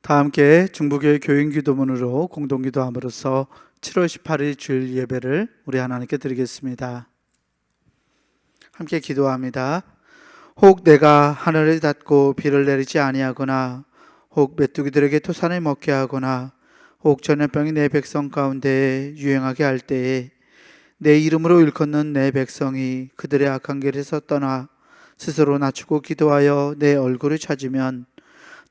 다 함께 중부교회 교인기도문으로 공동기도함으로써 7월 18일 주일 예배를 우리 하나님께 드리겠습니다. 함께 기도합니다. 혹 내가 하늘을 닫고 비를 내리지 아니하거나 혹 메뚜기들에게 토산을 먹게 하거나 혹 전염병이 내 백성 가운데 유행하게 할 때에 내 이름으로 일컫는 내 백성이 그들의 악한 길에서 떠나 스스로 낮추고 기도하여 내 얼굴을 찾으면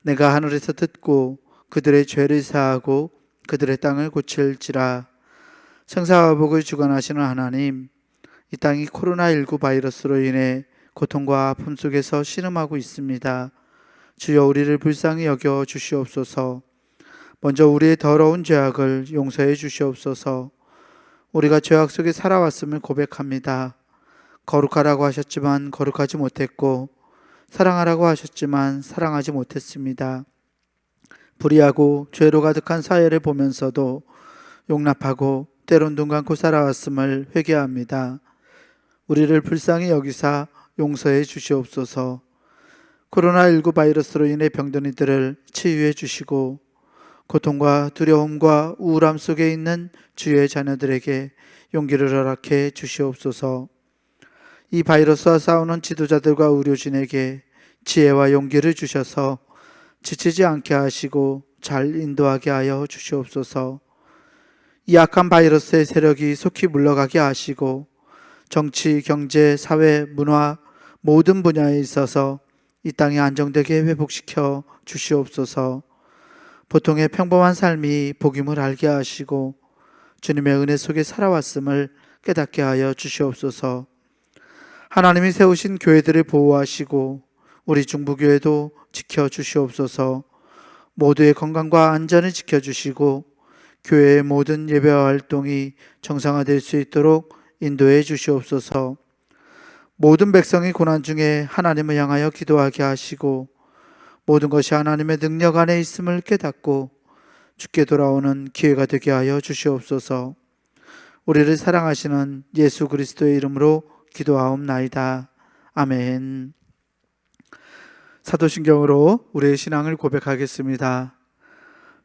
내가 하늘에서 듣고 그들의 죄를 사하고 그들의 땅을 고칠지라. 생사와 복을 주관하시는 하나님, 이 땅이 코로나19 바이러스로 인해 고통과 아픔 속에서 신음하고 있습니다. 주여 우리를 불쌍히 여겨 주시옵소서. 먼저 우리의 더러운 죄악을 용서해 주시옵소서. 우리가 죄악 속에 살아왔음을 고백합니다. 거룩하라고 하셨지만 거룩하지 못했고 사랑하라고 하셨지만 사랑하지 못했습니다. 불의하고 죄로 가득한 사회를 보면서도 용납하고 때론 눈 감고 살아왔음을 회개합니다. 우리를 불쌍히 여기사 용서해 주시옵소서. 코로나19 바이러스로 인해 병든 이들을 치유해 주시고 고통과 두려움과 우울함 속에 있는 주의 자녀들에게 용기를 허락해 주시옵소서. 이 바이러스와 싸우는 지도자들과 의료진에게 지혜와 용기를 주셔서 지치지 않게 하시고 잘 인도하게 하여 주시옵소서. 이 악한 바이러스의 세력이 속히 물러가게 하시고 정치, 경제, 사회, 문화 모든 분야에 있어서 이 땅이 안정되게 회복시켜 주시옵소서. 보통의 평범한 삶이 복임을 알게 하시고 주님의 은혜 속에 살아왔음을 깨닫게 하여 주시옵소서. 하나님이 세우신 교회들을 보호하시고 우리 중부교회도 지켜주시옵소서. 모두의 건강과 안전을 지켜주시고 교회의 모든 예배와 활동이 정상화될 수 있도록 인도해 주시옵소서. 모든 백성이 고난 중에 하나님을 향하여 기도하게 하시고 모든 것이 하나님의 능력 안에 있음을 깨닫고 주께 돌아오는 기회가 되게 하여 주시옵소서. 우리를 사랑하시는 예수 그리스도의 이름으로 기도하옵나이다. 아멘. 사도신경으로 우리의 신앙을 고백하겠습니다.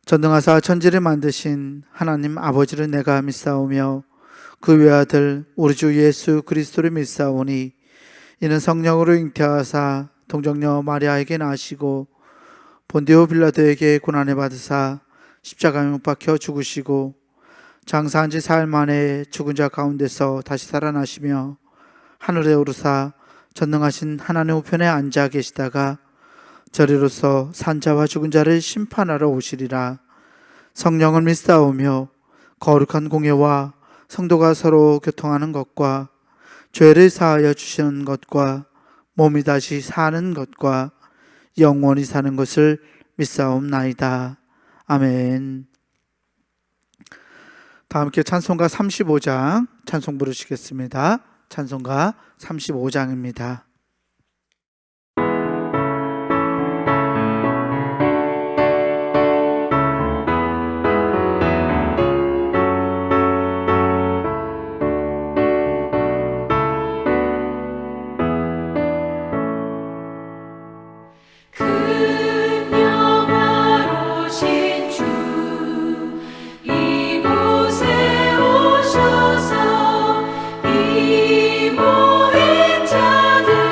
전능하사 천지를 만드신 하나님 아버지를 내가 믿사오며 그 외아들 우리 주 예수 그리스도를 믿사오니 이는 성령으로 잉태하사 동정녀 마리아에게 나시고 본디오 빌라도에게 고난을 받으사 십자가에 못 박혀 죽으시고 장사한 지 사흘 만에 죽은 자 가운데서 다시 살아나시며 하늘에 오르사 전능하신 하나님 우편에 앉아 계시다가 저리로서 산자와 죽은 자를 심판하러 오시리라. 성령을 믿사오며 거룩한 공예와 성도가 서로 교통하는 것과 죄를 사하여 주시는 것과 몸이 다시 사는 것과 영원히 사는 것을 믿사옵나이다. 아멘. 다 함께 찬송가 35장 찬송 부르시겠습니다. 찬송가 35장입니다. 이모의 자들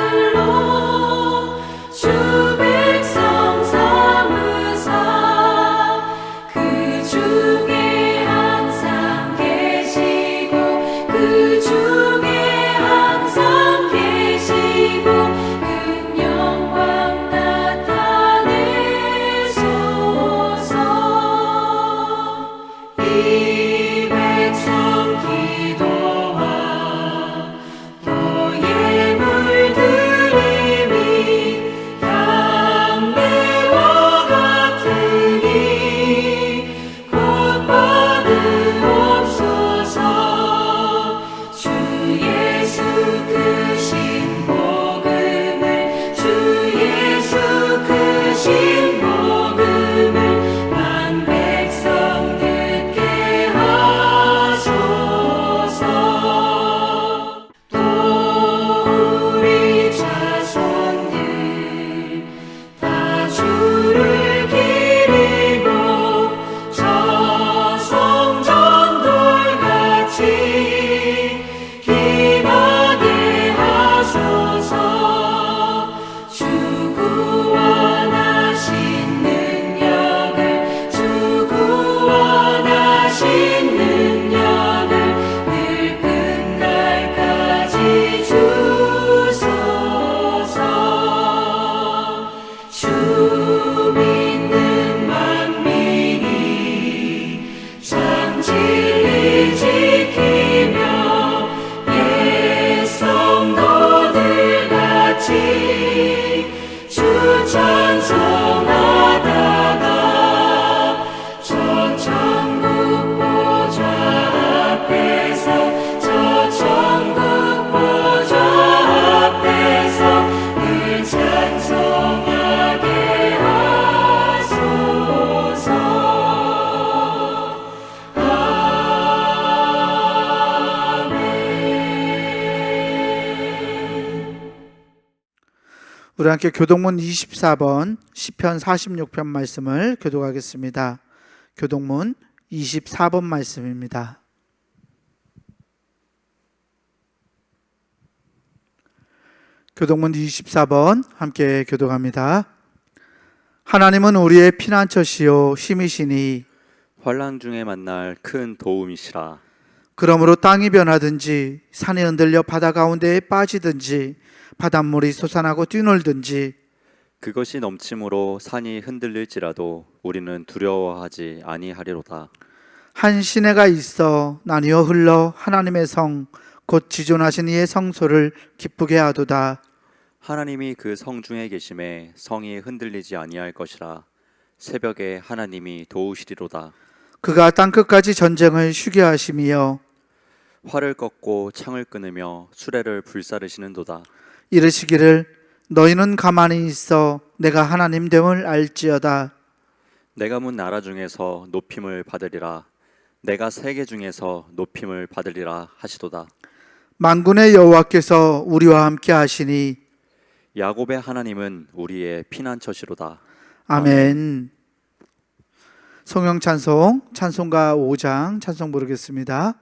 우리 함께 교동문 24번 시편 46편 말씀을 교독하겠습니다. 교동문 24번 말씀입니다. 교동문 24번 함께 교독합니다. 하나님은 우리의 피난처시요 힘이시니 환난 중에 만날 큰 도움이시라. 그러므로 땅이 변하든지 산이 흔들려 바다 가운데에 빠지든지 바닷물이 솟아나고 뛰놀든지 그것이 넘침으로 산이 흔들릴지라도 우리는 두려워하지 아니하리로다. 한 시내가 있어 나뉘어 흘러 하나님의 성 곧 지존하신 이의 성소를 기쁘게 하도다. 하나님이 그 성 중에 계심에 성이 흔들리지 아니할 것이라. 새벽에 하나님이 도우시리로다. 그가 땅끝까지 전쟁을 쉬게 하심이여 활을 꺾고 창을 끊으며 수레를 불사르시는도다. 이르시기를 너희는 가만히 있어 내가 하나님 됨을 알지어다. 내가 문 나라 중에서 높임을 받으리라. 내가 세계 중에서 높임을 받으리라 하시도다. 만군의 여호와께서 우리와 함께 하시니 야곱의 하나님은 우리의 피난처시로다. 아멘. 성령 찬송 찬송가 5장 찬송 부르겠습니다.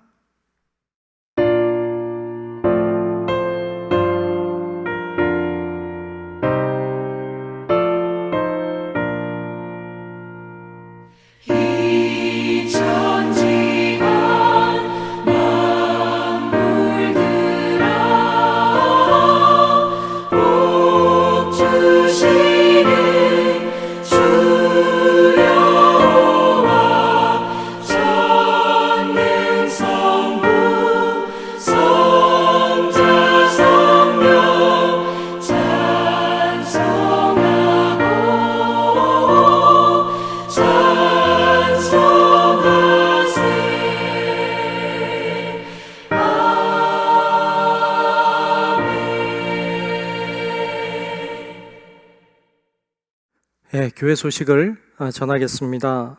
교회 소식을 전하겠습니다.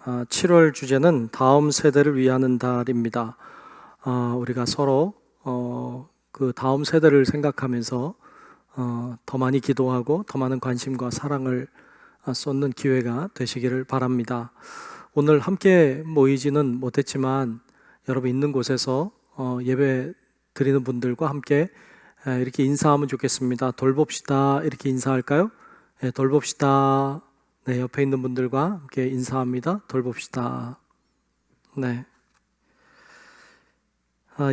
7월 주제는 다음 세대를 위하는 달입니다. 우리가 서로 그 다음 세대를 생각하면서 더 많이 기도하고 더 많은 관심과 사랑을 쏟는 기회가 되시기를 바랍니다. 오늘 함께 모이지는 못했지만 여러분 있는 곳에서 예배 드리는 분들과 함께 이렇게 인사하면 좋겠습니다. 돌봅시다. 이렇게 인사할까요? 네, 돌봅시다. 네, 옆에 있는 분들과 함께 인사합니다. 돌봅시다. 네.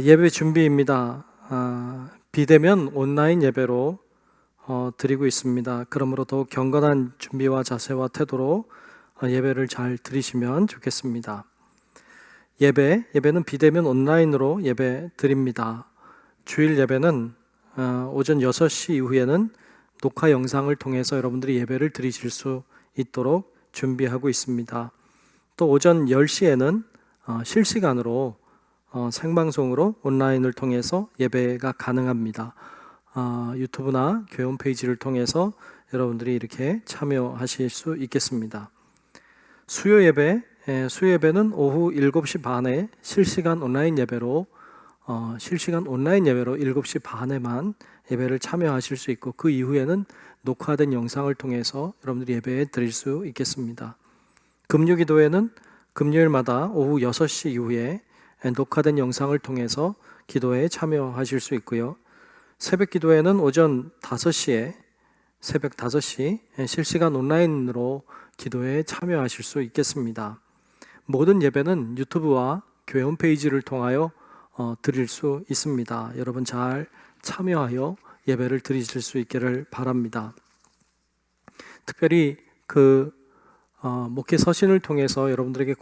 예배 준비입니다. 비대면 온라인 예배로 드리고 있습니다. 그러므로 더욱 경건한 준비와 자세와 태도로 예배를 잘 드리시면 좋겠습니다. 예배는 비대면 온라인으로 예배 드립니다. 주일 예배는 오전 6시 이후에는 녹화 영상을 통해서 여러분들이 예배를 드리실 수 있도록 준비하고 있습니다. 또 오전 10시에는 실시간으로 생방송으로 온라인을 통해서 예배가 가능합니다. 유튜브나 교회 홈페이지를 통해서 여러분들이 이렇게 참여하실 수 있겠습니다. 수요 예배는 오후 7시 반에 실시간 온라인 예배로 7시 반에만 예배를 참여하실 수 있고 그 이후에는 녹화된 영상을 통해서 여러분들이 예배 드릴 수 있겠습니다. 금요기도회는 금요일마다 오후 6시 이후에 녹화된 영상을 통해서 기도회에 참여하실 수 있고요. 새벽기도회는 오전 5시에 새벽 5시 실시간 온라인으로 기도회에 참여하실 수 있겠습니다. 모든 예배는 유튜브와 교회 홈페이지를 통하여 드릴 수 있습니다. 여러분 잘 참여하여 예배를 드리실 수 있기를 바랍니다. 특별히 목회 서신을 통해서 여러분들에게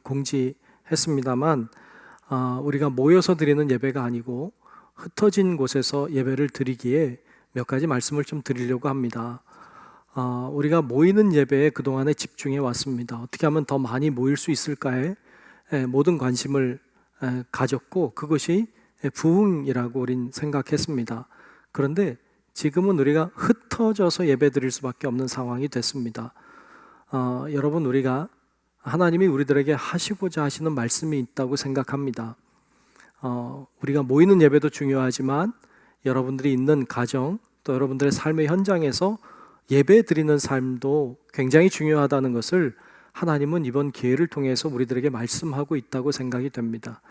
공지했습니다만 우리가 모여서 드리는 예배가 아니고 흩어진 곳에서 예배를 드리기에 몇 가지 말씀을 좀 드리려고 합니다. 우리가 모이는 예배에 그동안에 집중해 왔습니다. 어떻게 하면 더 많이 모일 수 있을까에 모든 관심을 가졌고 그것이 부흥이라고 우린 생각했습니다. 그런데 지금은 우리가 흩어져서 예배 드릴 수밖에 없는 상황이 됐습니다. 여러분 우리가 하나님이 우리들에게 하시고자 하시는 말씀이 있다고 생각합니다. 우리가 모이는 예배도 중요하지만 여러분들이 있는 가정, 또 여러분들의 삶의 현장에서 예배 드리는 삶도 굉장히 중요하다는 것을 하나님은 이번 기회를 통해서 우리들에게 말씀하고 있다고 생각이 됩니다.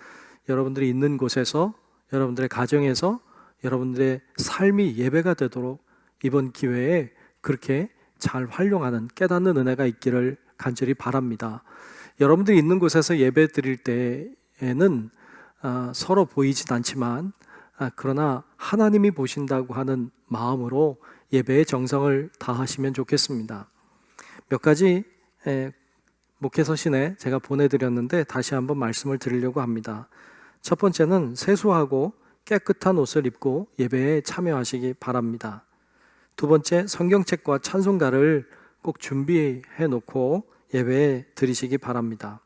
여러분들이 있는 곳에서, 여러분들의 가정에서 여러분들의 삶이 예배가 되도록 이번 기회에 그렇게 잘 활용하는 깨닫는 은혜가 있기를 간절히 바랍니다. 여러분들이 있는 곳에서 예배 드릴 때에는 서로 보이진 않지만 그러나 하나님이 보신다고 하는 마음으로 예배의 정성을 다하시면 좋겠습니다. 몇 가지 목회서 시내 제가 보내드렸는데 다시 한번 말씀을 드리려고 합니다. 첫 번째는 세수하고 깨끗한 옷을 입고 예배에 참여하시기 바랍니다. 두 번째, 성경책과 찬송가를 꼭 준비해 놓고 예배에 드리시기 바랍니다.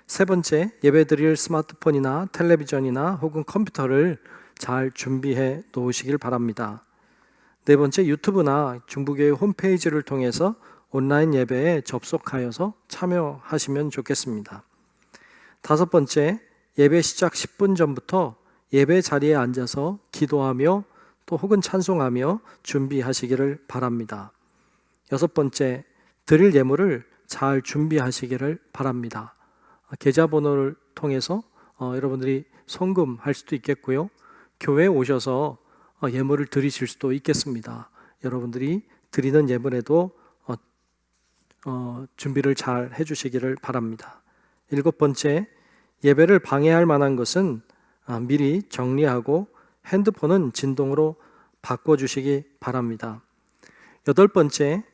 세 번째, 예배 드릴 스마트폰이나 텔레비전이나 혹은 컴퓨터를 잘 준비해 놓으시길 바랍니다. 네 번째, 유튜브나 중부교회 홈페이지를 통해서 온라인 예배에 접속하여서 참여하시면 좋겠습니다. 다섯 번째, 예배 시작 10분 전부터 예배 자리에 앉아서 기도하며 또 혹은 찬송하며 준비하시기를 바랍니다. 여섯 번째, 드릴 예물을 잘 준비하시기를 바랍니다. 계좌번호를 통해서 여러분들이 송금할 수도 있겠고요. 교회에 오셔서 예물을 드리실 수도 있겠습니다. 여러분들이 드리는 예물에도 준비를 잘 해주시기를 바랍니다. 일곱 번째, 예배를 방해할 만한 것은 미리 정리하고 핸드폰은 진동으로 바꿔주시기 바랍니다. 여덟 번째,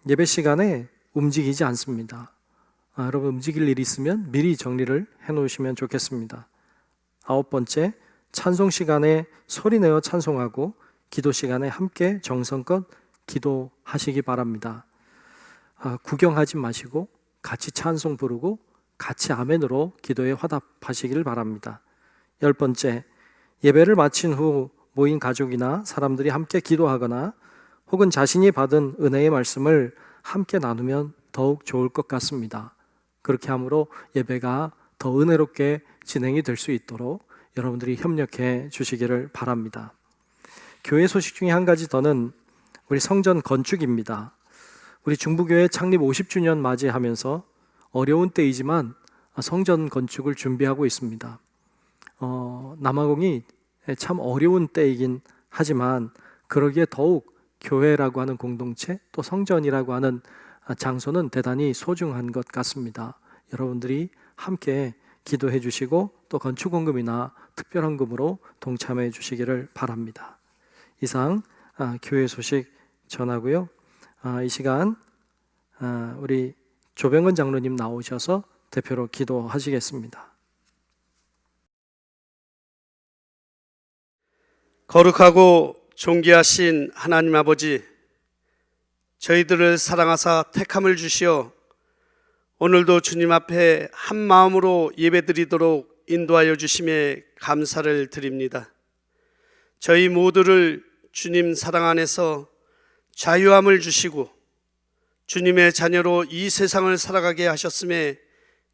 예배 시간에 움직이지 않습니다. 여러분 움직일 일이 있으면 미리 정리를 해놓으시면 좋겠습니다. 아홉 번째, 찬송 시간에 소리내어 찬송하고 기도 시간에 함께 정성껏 기도하시기 바랍니다. 구경하지 마시고 같이 찬송 부르고 같이 아멘으로 기도에 화답하시기를 바랍니다. 열 번째, 예배를 마친 후 모인 가족이나 사람들이 함께 기도하거나 혹은 자신이 받은 은혜의 말씀을 함께 나누면 더욱 좋을 것 같습니다. 그렇게 함으로 예배가 더 은혜롭게 진행이 될 수 있도록 여러분들이 협력해 주시기를 바랍니다. 교회 소식 중에 한 가지 더는 우리 성전 건축입니다. 우리 중부교회 창립 50주년 맞이하면서 어려운 때이지만 성전 건축을 준비하고 있습니다. 남아공이 참 어려운 때이긴 하지만 그러기에 더욱 교회라고 하는 공동체 또 성전이라고 하는 장소는 대단히 소중한 것 같습니다. 여러분들이 함께 기도해 주시고 또 건축원금이나 특별헌금으로 동참해 주시기를 바랍니다. 이상 교회 소식 전하고요. 이 시간 우리 조병건 장로님 나오셔서 대표로 기도하시겠습니다. 거룩하고 존귀하신 하나님 아버지, 저희들을 사랑하사 택함을 주시어 오늘도 주님 앞에 한 마음으로 예배드리도록 인도하여 주심에 감사를 드립니다. 저희 모두를 주님 사랑 안에서 자유함을 주시고 주님의 자녀로 이 세상을 살아가게 하셨음에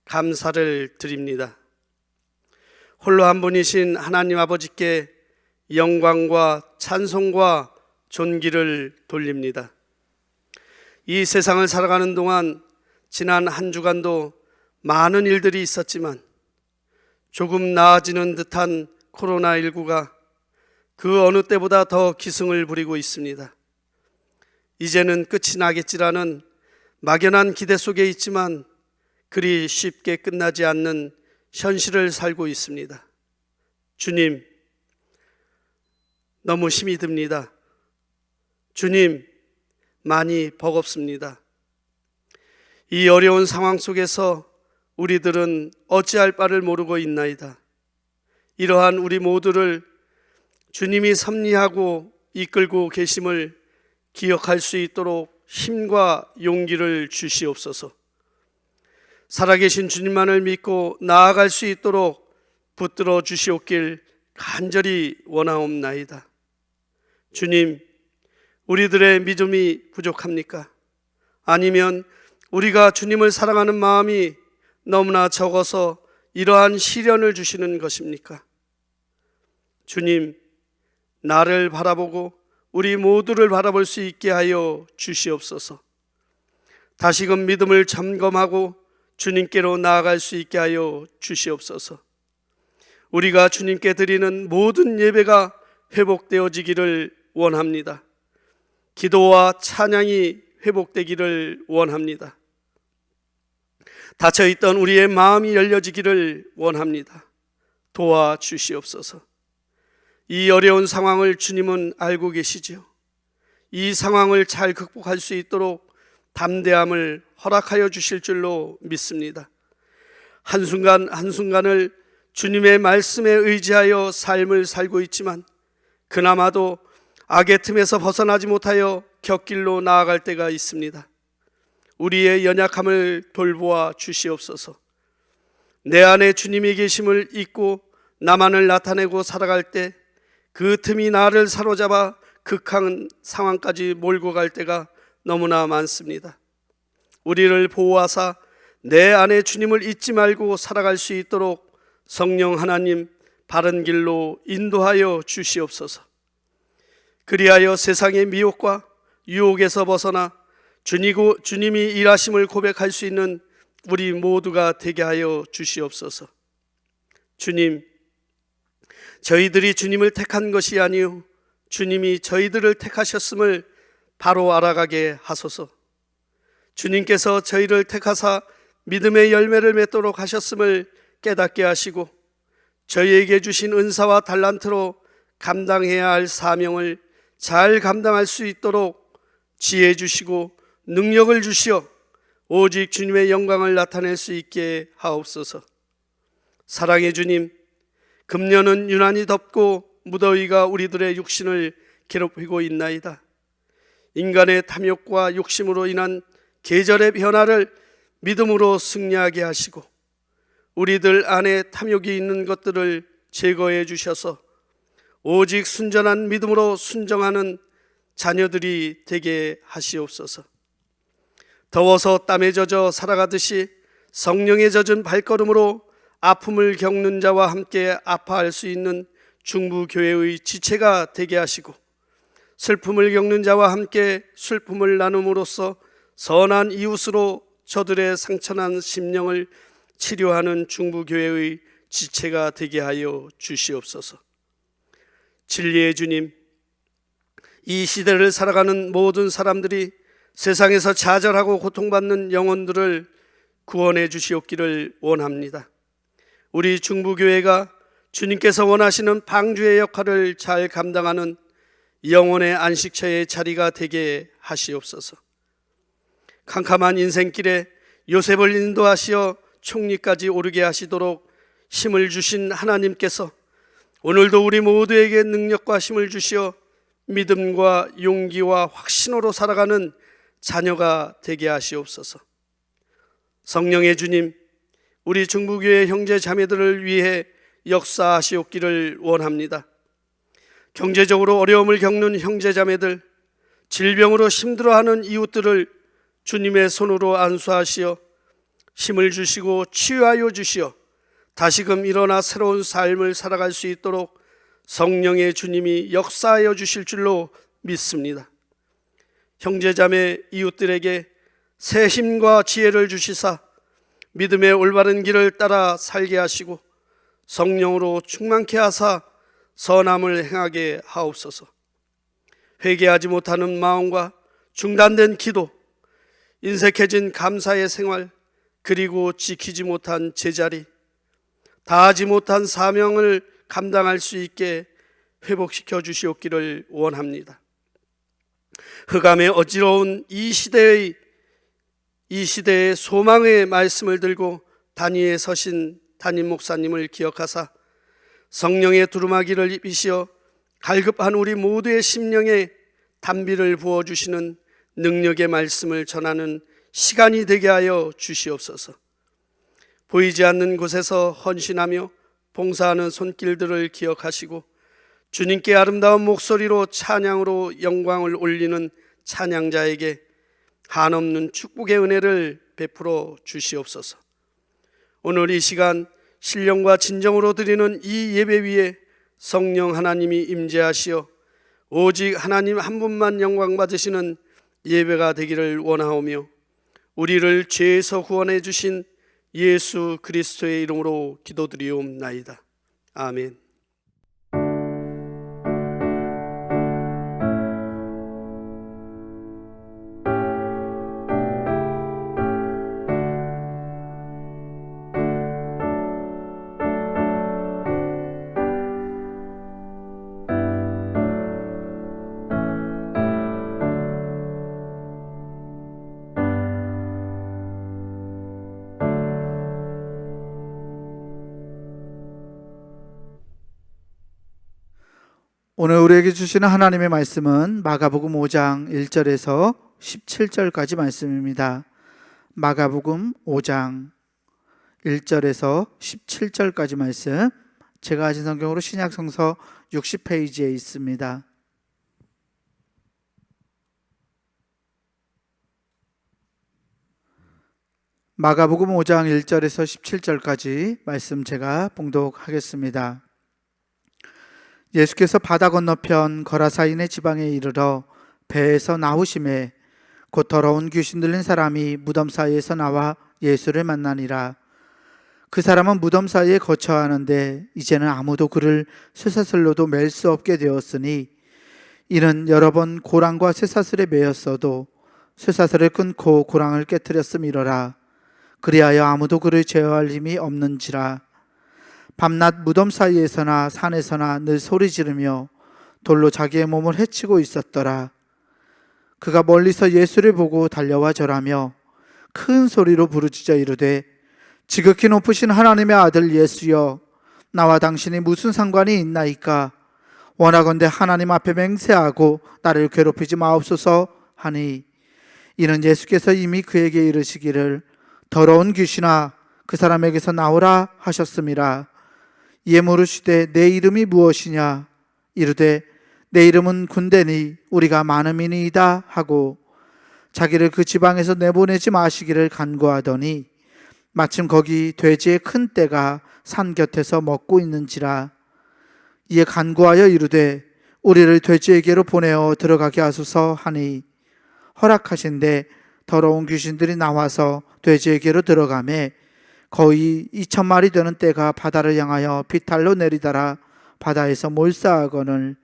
감사를 드립니다. 홀로 한 분이신 하나님 아버지께 영광과 찬송과 존귀를 돌립니다. 이 세상을 살아가는 동안 지난 한 주간도 많은 일들이 있었지만 조금 나아지는 듯한 코로나19가 그 어느 때보다 더 기승을 부리고 있습니다. 이제는 끝이 나겠지라는 막연한 기대 속에 있지만 그리 쉽게 끝나지 않는 현실을 살고 있습니다. 주님, 너무 힘이 듭니다. 주님, 많이 버겁습니다. 이 어려운 상황 속에서 우리들은 어찌할 바를 모르고 있나이다. 이러한 우리 모두를 주님이 섭리하고 이끌고 계심을 기억할 수 있도록 힘과 용기를 주시옵소서. 살아계신 주님만을 믿고 나아갈 수 있도록 붙들어 주시옵길 간절히 원하옵나이다. 주님, 우리들의 믿음이 부족합니까? 아니면 우리가 주님을 사랑하는 마음이 너무나 적어서 이러한 시련을 주시는 것입니까? 주님, 나를 바라보고 우리 모두를 바라볼 수 있게 하여 주시옵소서. 다시금 믿음을 점검하고 주님께로 나아갈 수 있게 하여 주시옵소서. 우리가 주님께 드리는 모든 예배가 회복되어지기를 원합니다. 기도와 찬양이 회복되기를 원합니다. 닫혀있던 우리의 마음이 열려지기를 원합니다. 도와주시옵소서. 이 어려운 상황을 주님은 알고 계시지요. 이 상황을 잘 극복할 수 있도록 담대함을 허락하여 주실 줄로 믿습니다. 한순간 한순간을 주님의 말씀에 의지하여 삶을 살고 있지만 그나마도 악의 틈에서 벗어나지 못하여 곁길로 나아갈 때가 있습니다. 우리의 연약함을 돌보아 주시옵소서. 내 안에 주님이 계심을 잊고 나만을 나타내고 살아갈 때 그 틈이 나를 사로잡아 극한 상황까지 몰고 갈 때가 너무나 많습니다. 우리를 보호하사 내 안에 주님을 잊지 말고 살아갈 수 있도록 성령 하나님 바른 길로 인도하여 주시옵소서. 그리하여 세상의 미혹과 유혹에서 벗어나 주님이 일하심을 고백할 수 있는 우리 모두가 되게 하여 주시옵소서. 주님, 저희들이 주님을 택한 것이 아니요 주님이 저희들을 택하셨음을 바로 알아가게 하소서. 주님께서 저희를 택하사 믿음의 열매를 맺도록 하셨음을 깨닫게 하시고 저희에게 주신 은사와 달란트로 감당해야 할 사명을 잘 감당할 수 있도록 지혜 주시고 능력을 주시어 오직 주님의 영광을 나타낼 수 있게 하옵소서. 사랑의 주님, 금년은 유난히 덥고 무더위가 우리들의 육신을 괴롭히고 있나이다. 인간의 탐욕과 욕심으로 인한 계절의 변화를 믿음으로 승리하게 하시고 우리들 안에 탐욕이 있는 것들을 제거해 주셔서 오직 순전한 믿음으로 순정하는 자녀들이 되게 하시옵소서. 더워서 땀에 젖어 살아가듯이 성령에 젖은 발걸음으로 아픔을 겪는 자와 함께 아파할 수 있는 중부교회의 지체가 되게 하시고 슬픔을 겪는 자와 함께 슬픔을 나눔으로써 선한 이웃으로 저들의 상처난 심령을 치료하는 중부교회의 지체가 되게 하여 주시옵소서. 진리의 주님, 이 시대를 살아가는 모든 사람들이 세상에서 좌절하고 고통받는 영혼들을 구원해 주시옵기를 원합니다. 우리 중부교회가 주님께서 원하시는 방주의 역할을 잘 감당하는 영혼의 안식처의 자리가 되게 하시옵소서. 캄캄한 인생길에 요셉을 인도하시어 총리까지 오르게 하시도록 힘을 주신 하나님께서 오늘도 우리 모두에게 능력과 힘을 주시어 믿음과 용기와 확신으로 살아가는 자녀가 되게 하시옵소서. 성령의 주님, 우리 중부교회 형제 자매들을 위해 역사하시옵기를 원합니다. 경제적으로 어려움을 겪는 형제 자매들, 질병으로 힘들어하는 이웃들을 주님의 손으로 안수하시어 힘을 주시고 치유하여 주시어 다시금 일어나 새로운 삶을 살아갈 수 있도록 성령의 주님이 역사하여 주실 줄로 믿습니다. 형제자매 이웃들에게 새 힘과 지혜를 주시사 믿음의 올바른 길을 따라 살게 하시고 성령으로 충만케 하사 선함을 행하게 하옵소서. 회개하지 못하는 마음과 중단된 기도, 인색해진 감사의 생활, 그리고 지키지 못한 제자리, 다하지 못한 사명을 감당할 수 있게 회복시켜 주시옵기를 원합니다. 흑암의 어지러운 이 시대의 소망의 말씀을 들고 단위에 서신 담임 목사님을 기억하사 성령의 두루마기를 입히시어 갈급한 우리 모두의 심령에 단비를 부어주시는 능력의 말씀을 전하는 시간이 되게 하여 주시옵소서. 보이지 않는 곳에서 헌신하며 봉사하는 손길들을 기억하시고 주님께 아름다운 목소리로 찬양으로 영광을 올리는 찬양자에게 한없는 축복의 은혜를 베풀어 주시옵소서. 오늘 이 시간 신령과 진정으로 드리는 이 예배 위에 성령 하나님이 임재하시어 오직 하나님 한 분만 영광 받으시는 예배가 되기를 원하오며 우리를 죄에서 구원해 주신 예수 그리스도의 이름으로 기도드리옵나이다. 아멘. 오늘 우리에게 주시는 하나님의 말씀은 마가복음 5장 1절에서 17절까지 말씀입니다. 마가복음 5장 1절에서 17절까지 말씀, 제가 가진 성경으로 신약성서 60페이지에 있습니다. 마가복음 5장 1절에서 17절까지 말씀 제가 봉독하겠습니다. 예수께서 바다 건너편 거라사인의 지방에 이르러 배에서 나오심에 곧 더러운 귀신 들린 사람이 무덤 사이에서 나와 예수를 만나니라. 그 사람은 무덤 사이에 거처하는데 이제는 아무도 그를 쇠사슬로도 맬 수 없게 되었으니 이는 여러 번 고랑과 쇠사슬에 매였어도 쇠사슬을 끊고 고랑을 깨뜨렸음이러라. 그리하여 아무도 그를 제어할 힘이 없는지라. 밤낮 무덤 사이에서나 산에서나 늘 소리 지르며 돌로 자기의 몸을 해치고 있었더라. 그가 멀리서 예수를 보고 달려와 절하며 큰 소리로 부르짖어 이르되 지극히 높으신 하나님의 아들 예수여, 나와 당신이 무슨 상관이 있나이까? 원하건대 하나님 앞에 맹세하고 나를 괴롭히지 마옵소서 하니, 이는 예수께서 이미 그에게 이르시기를 더러운 귀신아 그 사람에게서 나오라 하셨음이라. 이에 물으시되 내 이름이 무엇이냐? 이르되 내 이름은 군대니 우리가 많음이니이다 하고 자기를 그 지방에서 내보내지 마시기를 간구하더니 마침 거기 돼지의 큰 떼가 산 곁에서 먹고 있는지라. 이에 간구하여 이르되 우리를 돼지에게로 보내어 들어가게 하소서 하니 허락하신대 더러운 귀신들이 나와서 돼지에게로 들어가매 거의 2,000마리 되는 떼가 바다를 향하여 비탈로 내리다라 바다에서 몰사하거늘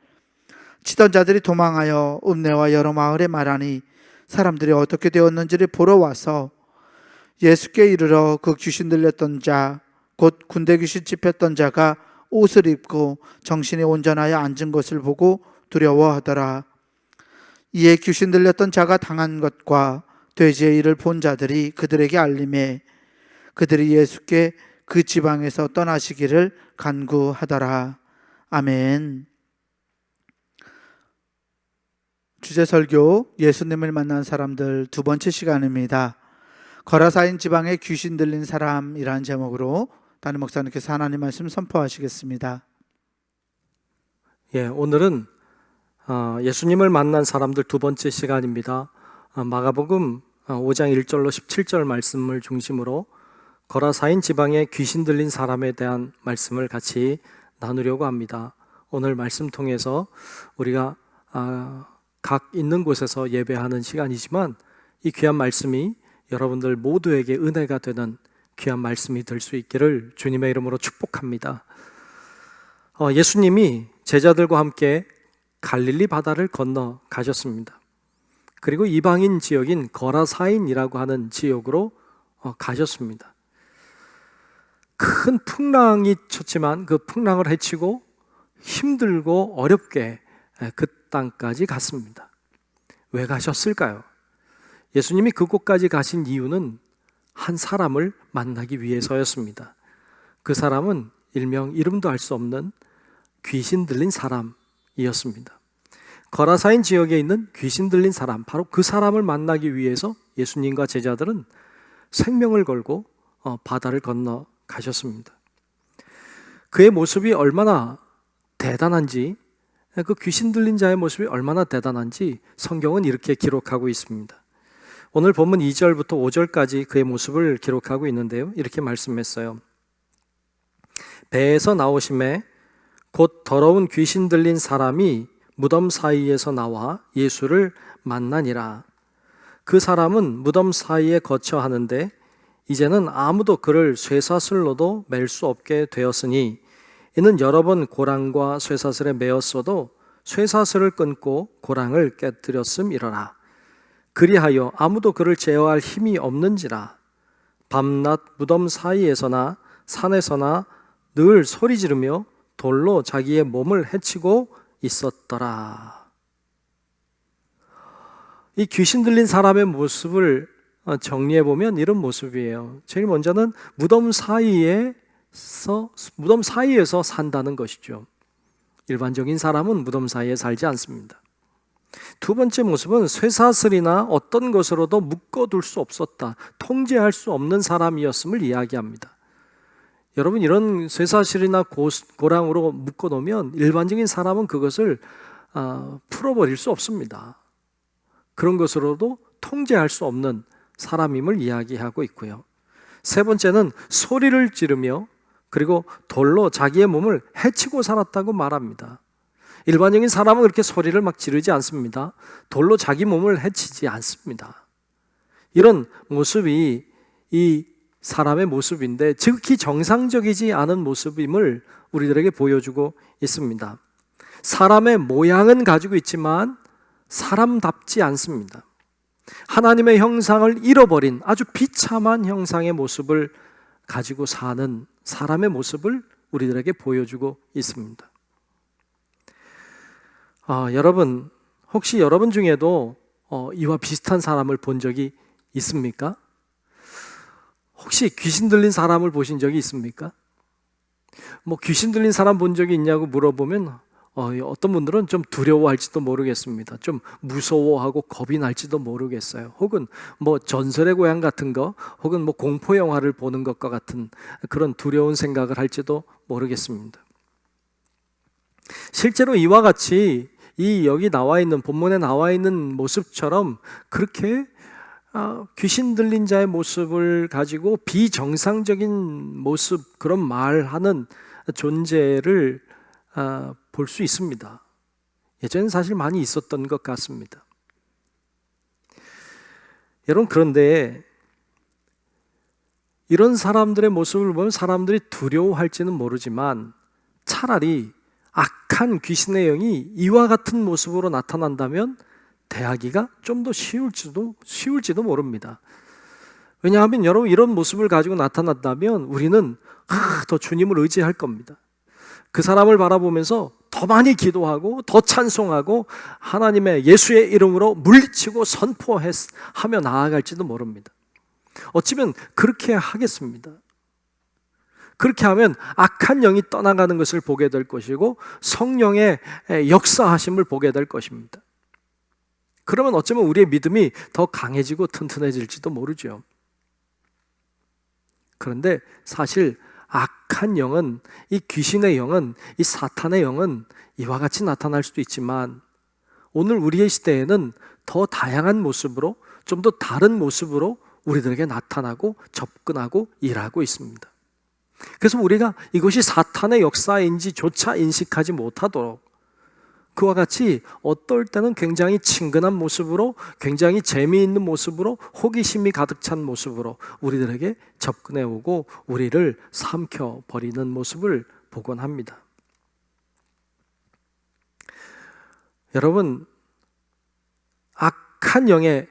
치던 자들이 도망하여 읍내와 여러 마을에 말하니 사람들이 어떻게 되었는지를 보러 와서 예수께 이르러 그 귀신 들렸던 자 곧 군대 귀신 찝혔던 자가 옷을 입고 정신이 온전하여 앉은 것을 보고 두려워하더라. 이에 귀신 들렸던 자가 당한 것과 돼지의 일을 본 자들이 그들에게 알림해 그들이 예수께 그 지방에서 떠나시기를 간구하더라. 아멘. 주제 설교, 예수님을 만난 사람들 두 번째 시간입니다. 거라사인 지방에 귀신 들린 사람이라는 제목으로 담임 목사님께서 하나님 말씀 선포하시겠습니다. 오늘은 예수님을 만난 사람들 두 번째 시간입니다. 마가복음 5장 1절로 17절 말씀을 중심으로 거라사인 지방에 귀신 들린 사람에 대한 말씀을 같이 나누려고 합니다. 오늘 말씀 통해서 우리가 각 있는 곳에서 예배하는 시간이지만 이 귀한 말씀이 여러분들 모두에게 은혜가 되는 귀한 말씀이 될 수 있기를 주님의 이름으로 축복합니다. 예수님이 제자들과 함께 갈릴리 바다를 건너 가셨습니다. 그리고 이방인 지역인 거라사인이라고 하는 지역으로 가셨습니다. 큰 풍랑이 쳤지만 그 풍랑을 헤치고 힘들고 어렵게 그 땅까지 갔습니다. 왜 가셨을까요? 예수님이 그곳까지 가신 이유는 한 사람을 만나기 위해서였습니다. 그 사람은 일명 이름도 알 수 없는 귀신 들린 사람이었습니다. 거라사인 지역에 있는 귀신 들린 사람, 바로 그 사람을 만나기 위해서 예수님과 제자들은 생명을 걸고 바다를 건너 가셨습니다. 그의 모습이 얼마나 대단한지, 그 귀신 들린 자의 모습이 얼마나 대단한지 성경은 이렇게 기록하고 있습니다. 오늘 본문 2절부터 5절까지 그의 모습을 기록하고 있는데요, 이렇게 말씀했어요. 배에서 나오심에 곧 더러운 귀신 들린 사람이 무덤 사이에서 나와 예수를 만나니라. 그 사람은 무덤 사이에 거처 하는데 이제는 아무도 그를 쇠사슬로도 맬 수 없게 되었으니 이는 여러 번 고랑과 쇠사슬에 매었어도 쇠사슬을 끊고 고랑을 깨뜨렸음이러라. 그리하여 아무도 그를 제어할 힘이 없는지라. 밤낮 무덤 사이에서나 산에서나 늘 소리 지르며 돌로 자기의 몸을 해치고 있었더라. 이 귀신 들린 사람의 모습을 정리해 보면 이런 모습이에요. 제일 먼저는 무덤 사이에서 산다는 것이죠. 일반적인 사람은 무덤 사이에 살지 않습니다. 두 번째 모습은 쇠사슬이나 어떤 것으로도 묶어둘 수 없었다, 통제할 수 없는 사람이었음을 이야기합니다. 여러분, 이런 쇠사슬이나 고랑으로 묶어놓으면 일반적인 사람은 그것을 풀어버릴 수 없습니다. 그런 것으로도 통제할 수 없는 사람임을 이야기하고 있고요. 세 번째는 소리를 지르며 그리고 돌로 자기의 몸을 해치고 살았다고 말합니다. 일반적인 사람은 그렇게 소리를 막 지르지 않습니다. 돌로 자기 몸을 해치지 않습니다. 이런 모습이 이 사람의 모습인데 지극히 정상적이지 않은 모습임을 우리들에게 보여주고 있습니다. 사람의 모양은 가지고 있지만 사람답지 않습니다. 하나님의 형상을 잃어버린 아주 비참한 형상의 모습을 가지고 사는 사람의 모습을 우리들에게 보여주고 있습니다. 여러분, 혹시 여러분 중에도 이와 비슷한 사람을 본 적이 있습니까? 혹시 귀신 들린 사람을 보신 적이 있습니까? 귀신 들린 사람 본 적이 있냐고 물어보면 어떤 분들은 좀 두려워할지도 모르겠습니다. 좀 무서워하고 겁이 날지도 모르겠어요. 혹은 전설의 고향 같은 거, 혹은 공포 영화를 보는 것과 같은 그런 두려운 생각을 할지도 모르겠습니다. 실제로 이와 같이 여기 나와 있는 본문에 나와 있는 모습처럼 그렇게 귀신 들린 자의 모습을 가지고 비정상적인 모습, 그런 말하는 존재를 볼 수 있습니다. 예전엔 사실 많이 있었던 것 같습니다. 여러분, 그런데 이런 사람들의 모습을 보면 사람들이 두려워할지는 모르지만 차라리 악한 귀신의 영이 이와 같은 모습으로 나타난다면 대하기가 좀 더 쉬울지도 모릅니다. 왜냐하면 여러분, 이런 모습을 가지고 나타났다면 우리는 더 주님을 의지할 겁니다. 그 사람을 바라보면서 더 많이 기도하고 더 찬송하고 하나님의 예수의 이름으로 물리치고 선포하며 나아갈지도 모릅니다. 어찌면 그렇게 하겠습니다. 그렇게 하면 악한 영이 떠나가는 것을 보게 될 것이고 성령의 역사하심을 보게 될 것입니다. 그러면 어쩌면 우리의 믿음이 더 강해지고 튼튼해질지도 모르죠. 그런데 사실 악한 영은, 이 귀신의 영은, 이 사탄의 영은 이와 같이 나타날 수도 있지만 오늘 우리의 시대에는 더 다양한 모습으로, 좀 더 다른 모습으로 우리들에게 나타나고 접근하고 일하고 있습니다. 그래서 우리가 이것이 사탄의 역사인지조차 인식하지 못하도록 그와 같이 어떨 때는 굉장히 친근한 모습으로, 굉장히 재미있는 모습으로, 호기심이 가득 찬 모습으로 우리들에게 접근해 오고 우리를 삼켜버리는 모습을 보곤 합니다. 여러분, 악한 영에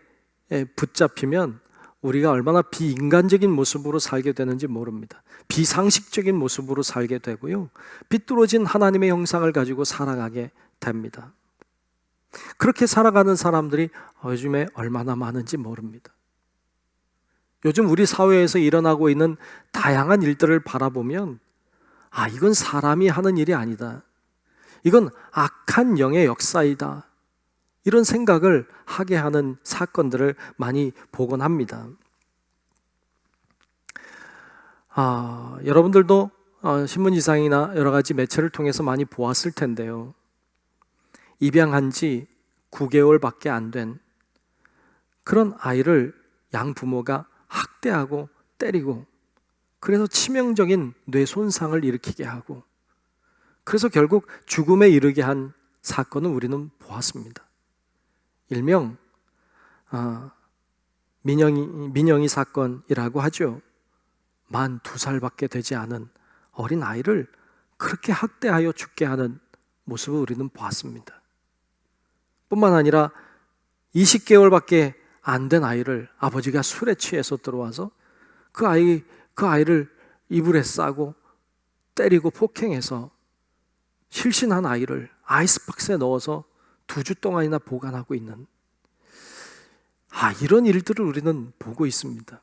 붙잡히면 우리가 얼마나 비인간적인 모습으로 살게 되는지 모릅니다. 비상식적인 모습으로 살게 되고요, 비뚤어진 하나님의 형상을 가지고 살아가게 됩니다. 그렇게 살아가는 사람들이 요즘에 얼마나 많은지 모릅니다. 요즘 우리 사회에서 일어나고 있는 다양한 일들을 바라보면 이건 사람이 하는 일이 아니다, 이건 악한 영의 역사이다, 이런 생각을 하게 하는 사건들을 많이 보곤 합니다. 여러분들도 신문지상이나 여러 가지 매체를 통해서 많이 보았을 텐데요, 입양한 지 9개월밖에 안 된 그런 아이를 양부모가 학대하고 때리고, 그래서 치명적인 뇌 손상을 일으키게 하고, 그래서 결국 죽음에 이르게 한 사건을 우리는 보았습니다. 일명 민영이 사건이라고 하죠. 만 2살밖에 되지 않은 어린 아이를 그렇게 학대하여 죽게 하는 모습을 우리는 보았습니다. 뿐만 아니라 20개월밖에 안 된 아이를 아버지가 술에 취해서 들어와서 그 아이를 이불에 싸고 때리고 폭행해서 실신한 아이를 아이스박스에 넣어서 2주 동안이나 보관하고 있는 이런 일들을 우리는 보고 있습니다.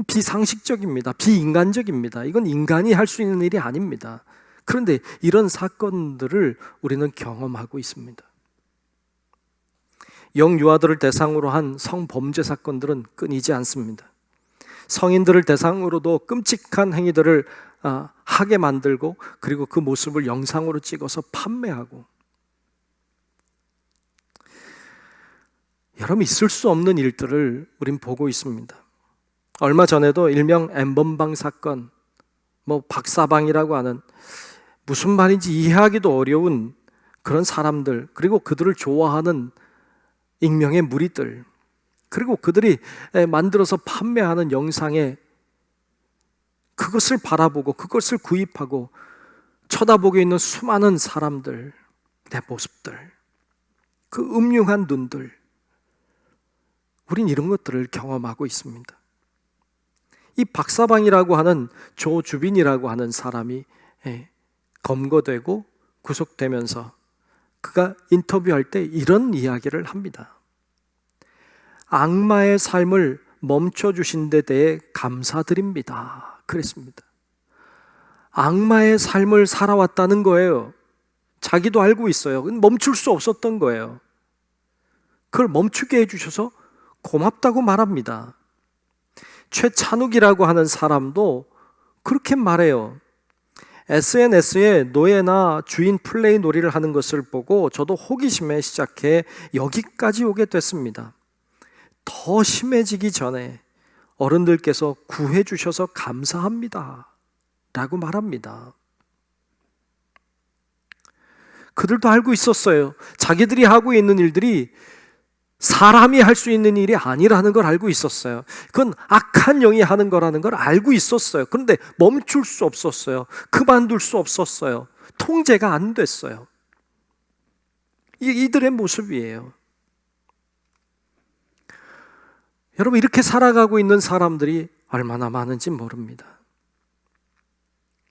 비상식적입니다. 비인간적입니다. 이건 인간이 할 수 있는 일이 아닙니다. 그런데 이런 사건들을 우리는 경험하고 있습니다. 영유아들을 대상으로 한 성범죄 사건들은 끊이지 않습니다. 성인들을 대상으로도 끔찍한 행위들을 하게 만들고 그리고 그 모습을 영상으로 찍어서 판매하고, 여러분, 있을 수 없는 일들을 우린 보고 있습니다. 얼마 전에도 일명 N번방 사건, 박사방이라고 하는 무슨 말인지 이해하기도 어려운 그런 사람들, 그리고 그들을 좋아하는 익명의 무리들, 그리고 그들이 만들어서 판매하는 영상에 그것을 바라보고 그것을 구입하고 쳐다보고 있는 수많은 사람들, 내 모습들, 그 음흉한 눈들, 우린 이런 것들을 경험하고 있습니다. 이 박사방이라고 하는 조주빈이라고 하는 사람이 검거되고 구속되면서 그가 인터뷰할 때 이런 이야기를 합니다. 악마의 삶을 멈춰주신 데 대해 감사드립니다. 그랬습니다. 악마의 삶을 살아왔다는 거예요. 자기도 알고 있어요. 멈출 수 없었던 거예요. 그걸 멈추게 해주셔서 고맙다고 말합니다. 최찬욱이라고 하는 사람도 그렇게 말해요. SNS에 노예나 주인 플레이 놀이를 하는 것을 보고 저도 호기심에 시작해 여기까지 오게 됐습니다. 더 심해지기 전에 어른들께서 구해 주셔서 감사합니다 라고 말합니다. 그들도 알고 있었어요. 자기들이 하고 있는 일들이 사람이 할 수 있는 일이 아니라는 걸 알고 있었어요. 그건 악한 영이 하는 거라는 걸 알고 있었어요. 그런데 멈출 수 없었어요. 그만둘 수 없었어요. 통제가 안 됐어요. 이들의 모습이에요. 여러분, 이렇게 살아가고 있는 사람들이 얼마나 많은지 모릅니다.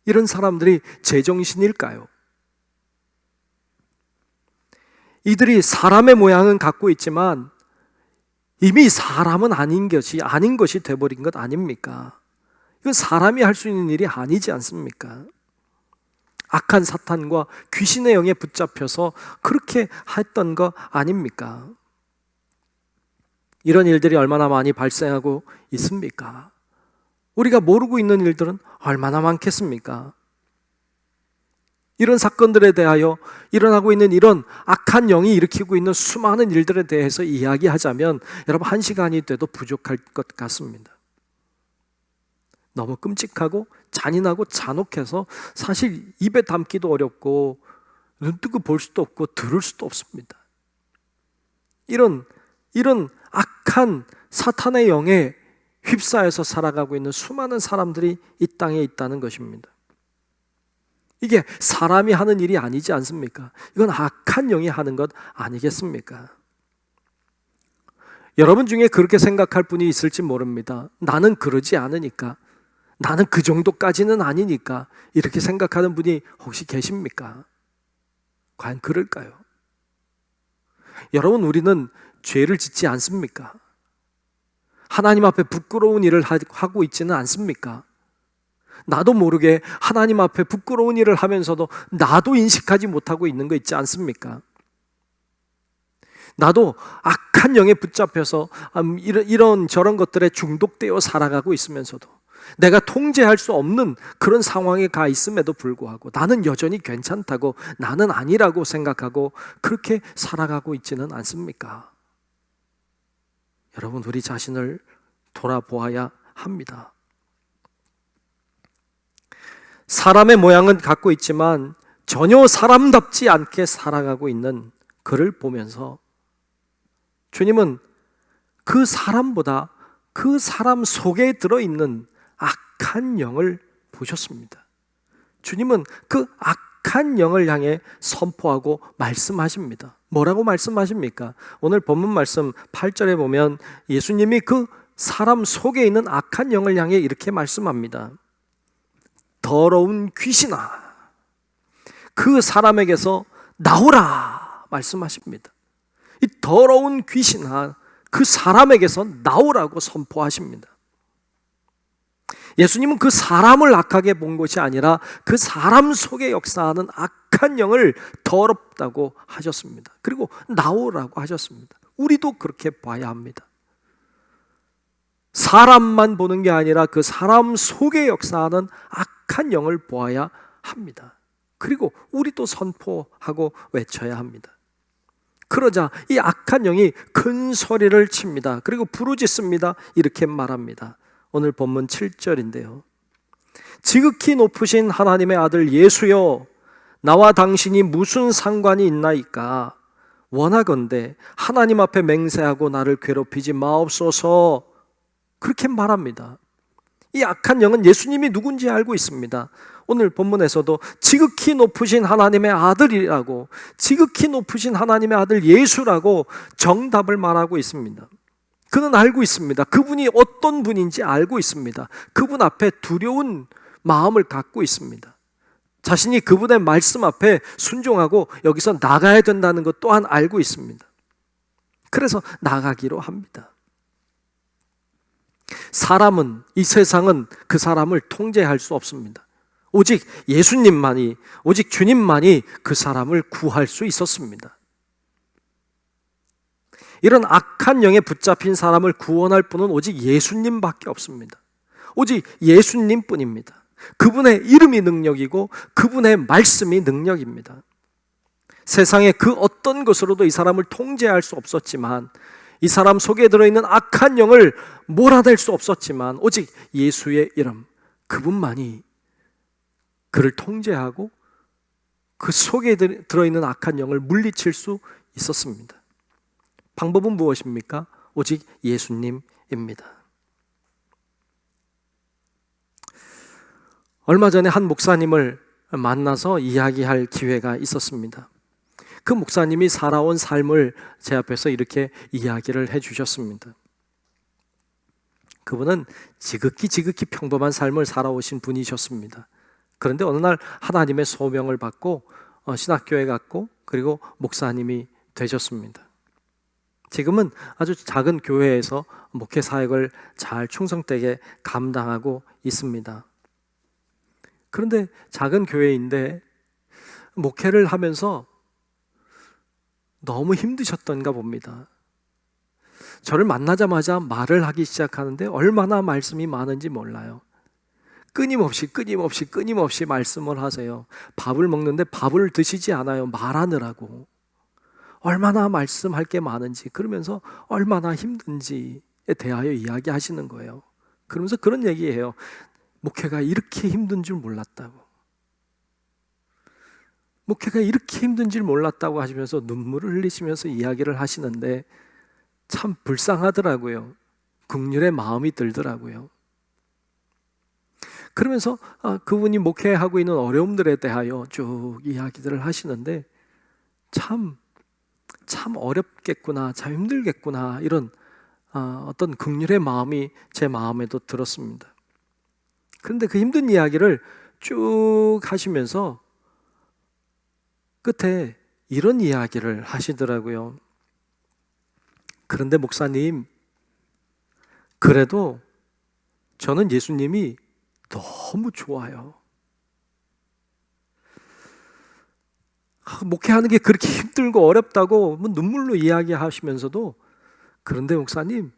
이런 사람들이 제정신일까요? 이들이 사람의 모양은 갖고 있지만 이미 사람은 아닌 것이 돼버린 것 아닙니까? 이건 사람이 할 수 있는 일이 아니지 않습니까? 악한 사탄과 귀신의 영에 붙잡혀서 그렇게 했던 거 아닙니까? 이런 일들이 얼마나 많이 발생하고 있습니까? 우리가 모르고 있는 일들은 얼마나 많겠습니까? 이런 사건들에 대하여 일어나고 있는 이런 악한 영이 일으키고 있는 수많은 일들에 대해서 이야기하자면 여러분 1시간이 돼도 부족할 것 같습니다. 너무 끔찍하고 잔인하고 잔혹해서 사실 입에 담기도 어렵고 눈 뜨고 볼 수도 없고 들을 수도 없습니다. 이런 악한 사탄의 영에 휩싸여서 살아가고 있는 수많은 사람들이 이 땅에 있다는 것입니다. 이게 사람이 하는 일이 아니지 않습니까? 이건 악한 영이 하는 것 아니겠습니까? 여러분 중에 그렇게 생각할 분이 있을지 모릅니다. 나는 그러지 않으니까, 나는 그 정도까지는 아니니까 이렇게 생각하는 분이 혹시 계십니까? 과연 그럴까요? 여러분, 우리는 죄를 짓지 않습니까? 하나님 앞에 부끄러운 일을 하고 있지는 않습니까? 나도 모르게 하나님 앞에 부끄러운 일을 하면서도 나도 인식하지 못하고 있는 거 있지 않습니까? 나도 악한 영에 붙잡혀서 이런 저런 것들에 중독되어 살아가고 있으면서도 내가 통제할 수 없는 그런 상황에 가 있음에도 불구하고 나는 여전히 괜찮다고, 나는 아니라고 생각하고 그렇게 살아가고 있지는 않습니까? 여러분, 우리 자신을 돌아보아야 합니다. 사람의 모양은 갖고 있지만 전혀 사람답지 않게 살아가고 있는 그를 보면서 주님은 그 사람보다 그 사람 속에 들어있는 악한 영을 보셨습니다. 주님은 그 악한 영을 향해 선포하고 말씀하십니다. 뭐라고 말씀하십니까? 오늘 본문 말씀 8절에 보면 예수님이 그 사람 속에 있는 악한 영을 향해 이렇게 말씀합니다. 더러운 귀신아, 그 사람에게서 나오라 말씀하십니다. 이 더러운 귀신아, 그 사람에게서 나오라고 선포하십니다. 예수님은 그 사람을 악하게 본 것이 아니라 그 사람 속에 역사하는 악한 영을 더럽다고 하셨습니다. 그리고 나오라고 하셨습니다. 우리도 그렇게 봐야 합니다. 사람만 보는 게 아니라 그 사람 속에 역사하는 악한 영을 보아야 합니다. 그리고 우리도 선포하고 외쳐야 합니다. 그러자 이 악한 영이 큰 소리를 칩니다. 그리고 부르짖습니다. 이렇게 말합니다. 오늘 본문 7절인데요. 지극히 높으신 하나님의 아들 예수여, 나와 당신이 무슨 상관이 있나이까? 원하건대 하나님 앞에 맹세하고 나를 괴롭히지 마옵소서. 그렇게 말합니다. 이 악한 영은 예수님이 누군지 알고 있습니다. 오늘 본문에서도 지극히 높으신 하나님의 아들이라고, 지극히 높으신 하나님의 아들 예수라고 정답을 말하고 있습니다. 그는 알고 있습니다. 그분이 어떤 분인지 알고 있습니다. 그분 앞에 두려운 마음을 갖고 있습니다. 자신이 그분의 말씀 앞에 순종하고 여기서 나가야 된다는 것 또한 알고 있습니다. 그래서 나가기로 합니다. 사람은, 이 세상은 그 사람을 통제할 수 없습니다. 오직 예수님만이, 오직 주님만이 그 사람을 구할 수 있었습니다. 이런 악한 영에 붙잡힌 사람을 구원할 분은 오직 예수님밖에 없습니다. 오직 예수님뿐입니다. 그분의 이름이 능력이고 그분의 말씀이 능력입니다. 세상의 그 어떤 것으로도 이 사람을 통제할 수 없었지만, 이 사람 속에 들어있는 악한 영을 몰아낼 수 없었지만 오직 예수의 이름, 그분만이 그를 통제하고 그 속에 들어있는 악한 영을 물리칠 수 있었습니다. 방법은 무엇입니까? 오직 예수님입니다. 얼마 전에 한 목사님을 만나서 이야기할 기회가 있었습니다. 그 목사님이 살아온 삶을 제 앞에서 이렇게 이야기를 해주셨습니다. 그분은 지극히 평범한 삶을 살아오신 분이셨습니다. 그런데 어느 날 하나님의 소명을 받고 신학교에 갔고, 그리고 목사님이 되셨습니다. 지금은 아주 작은 교회에서 목회 사역을 잘 충성되게 감당하고 있습니다. 그런데 작은 교회인데 목회를 하면서 너무 힘드셨던가 봅니다. 저를 만나자마자 말을 하기 시작하는데 얼마나 말씀이 많은지 몰라요. 끊임없이 말씀을 하세요. 밥을 먹는데 밥을 드시지 않아요. 말하느라고. 얼마나 말씀할 게 많은지, 그러면서 얼마나 힘든지에 대하여 이야기하시는 거예요. 그러면서 그런 얘기예요. 목회가 이렇게 힘든 줄 몰랐다고. 목회가 이렇게 힘든 줄 몰랐다고 하시면서 눈물을 흘리시면서 이야기를 하시는데 참 불쌍하더라고요. 긍휼의 마음이 들더라고요. 그러면서 그분이 목회하고 있는 어려움들에 대하여 쭉 이야기들을 하시는데 참 어렵겠구나, 참 힘들겠구나, 이런 어떤 긍휼의 마음이 제 마음에도 들었습니다. 그런데 그 힘든 이야기를 쭉 하시면서 끝에 이런 이야기를 하시더라고요. 그런데 목사님, 그래도 저는 예수님이 너무 좋아요. 목회하는 게 그렇게 힘들고 어렵다고 눈물로 이야기하시면서도, 그런데 목사님,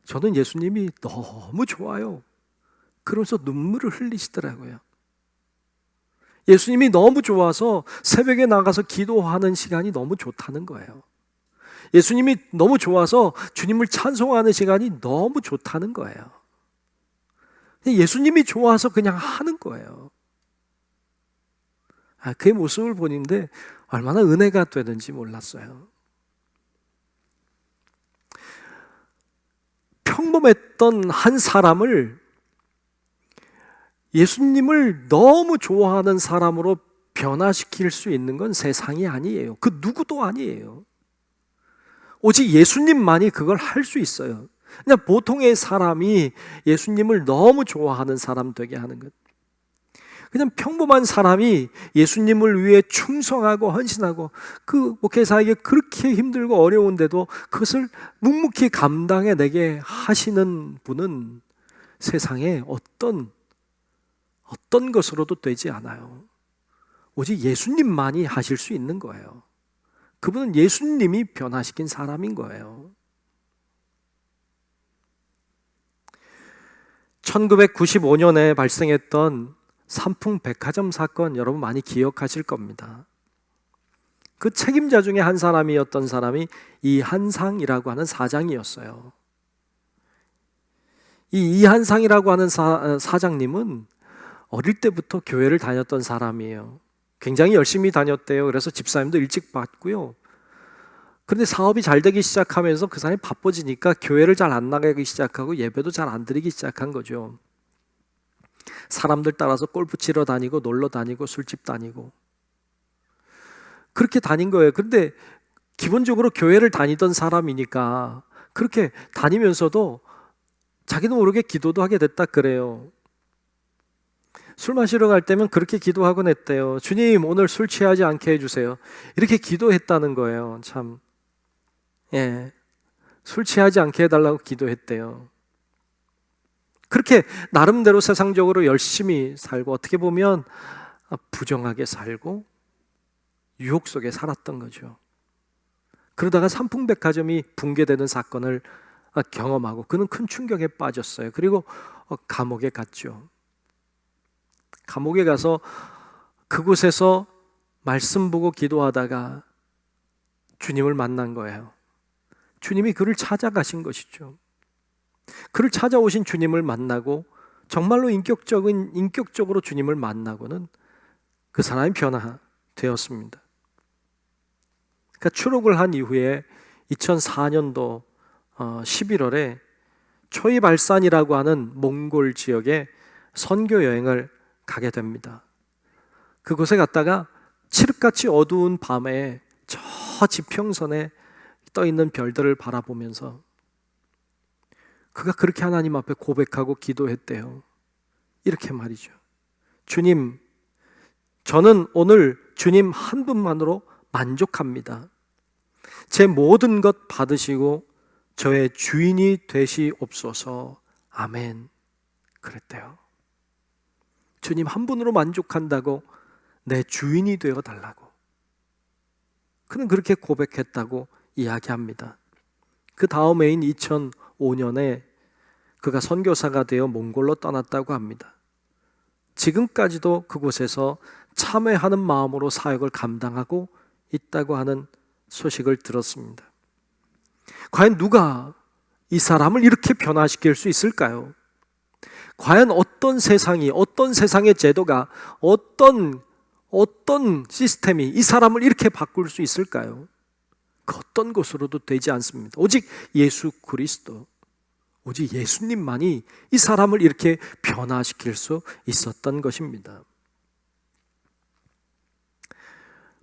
저는 예수님이 너무 좋아요. 그러면서 눈물을 흘리시더라고요. 예수님이 너무 좋아서 새벽에 나가서 기도하는 시간이 너무 좋다는 거예요. 예수님이 너무 좋아서 주님을 찬송하는 시간이 너무 좋다는 거예요. 예수님이 좋아서 그냥 하는 거예요. 그의 모습을 보는데 얼마나 은혜가 되는지 몰랐어요. 평범했던 한 사람을 예수님을 너무 좋아하는 사람으로 변화시킬 수 있는 건 세상이 아니에요. 그 누구도 아니에요. 오직 예수님만이 그걸 할 수 있어요. 그냥 보통의 사람이 예수님을 너무 좋아하는 사람 되게 하는 것. 그냥 평범한 사람이 예수님을 위해 충성하고 헌신하고 그 목회자에게 그렇게 힘들고 어려운데도 그것을 묵묵히 감당해내게 하시는 분은 세상에 어떤 것으로도 되지 않아요. 오직 예수님만이 하실 수 있는 거예요. 그분은 예수님이 변화시킨 사람인 거예요. 1995년에 발생했던 삼풍백화점 사건 여러분 많이 기억하실 겁니다. 그 책임자 중에 한 사람이었던 사람이 이한상이라고 하는 사장이었어요. 이 이한상이라고 하는 사장님은 어릴 때부터 교회를 다녔던 사람이에요. 굉장히 열심히 다녔대요. 그래서 집사님도 일찍 받고요. 그런데 사업이 잘 되기 시작하면서 그 사람이 바빠지니까 교회를 잘 안 나가기 시작하고 예배도 잘 안 드리기 시작한 거죠. 사람들 따라서 골프 치러 다니고 놀러 다니고 술집 다니고 그렇게 다닌 거예요. 그런데 기본적으로 교회를 다니던 사람이니까 그렇게 다니면서도 자기도 모르게 기도도 하게 됐다 그래요. 술 마시러 갈 때면 그렇게 기도하곤 했대요. 주님, 오늘 술 취하지 않게 해주세요. 이렇게 기도했다는 거예요. 참, 술 취하지 않게 해달라고 기도했대요. 그렇게 나름대로 세상적으로 열심히 살고 어떻게 보면 부정하게 살고 유혹 속에 살았던 거죠. 그러다가 삼풍백화점이 붕괴되는 사건을 경험하고 그는 큰 충격에 빠졌어요. 그리고 감옥에 갔죠. 감옥에 가서 그곳에서 말씀 보고 기도하다가 주님을 만난 거예요. 주님이 그를 찾아가신 것이죠. 그를 찾아오신 주님을 만나고 정말로 인격적으로 주님을 만나고는 그 사람이 변화되었습니다. 그러니까 추록을 한 이후에 2004년도 11월에 초이발산이라고 하는 몽골 지역에 선교 여행을 가게 됩니다. 그곳에 갔다가 칠흑같이 어두운 밤에 저 지평선에 떠 있는 별들을 바라보면서 그가 그렇게 하나님 앞에 고백하고 기도했대요. 이렇게 말이죠. 주님, 저는 오늘 주님 한 분만으로 만족합니다. 제 모든 것 받으시고 저의 주인이 되시옵소서. 아멘. 그랬대요. 주님 한 분으로 만족한다고 내 주인이 되어 달라고. 그는 그렇게 고백했다고 이야기합니다. 그 다음 해인 2005년에 그가 선교사가 되어 몽골로 떠났다고 합니다. 지금까지도 그곳에서 참회하는 마음으로 사역을 감당하고 있다고 하는 소식을 들었습니다. 과연 누가 이 사람을 이렇게 변화시킬 수 있을까요? 과연 어떤 세상이, 어떤 세상의 제도가, 어떤 시스템이 이 사람을 이렇게 바꿀 수 있을까요? 그 어떤 것으로도 되지 않습니다. 오직 예수 그리스도, 오직 예수님만이 이 사람을 이렇게 변화시킬 수 있었던 것입니다.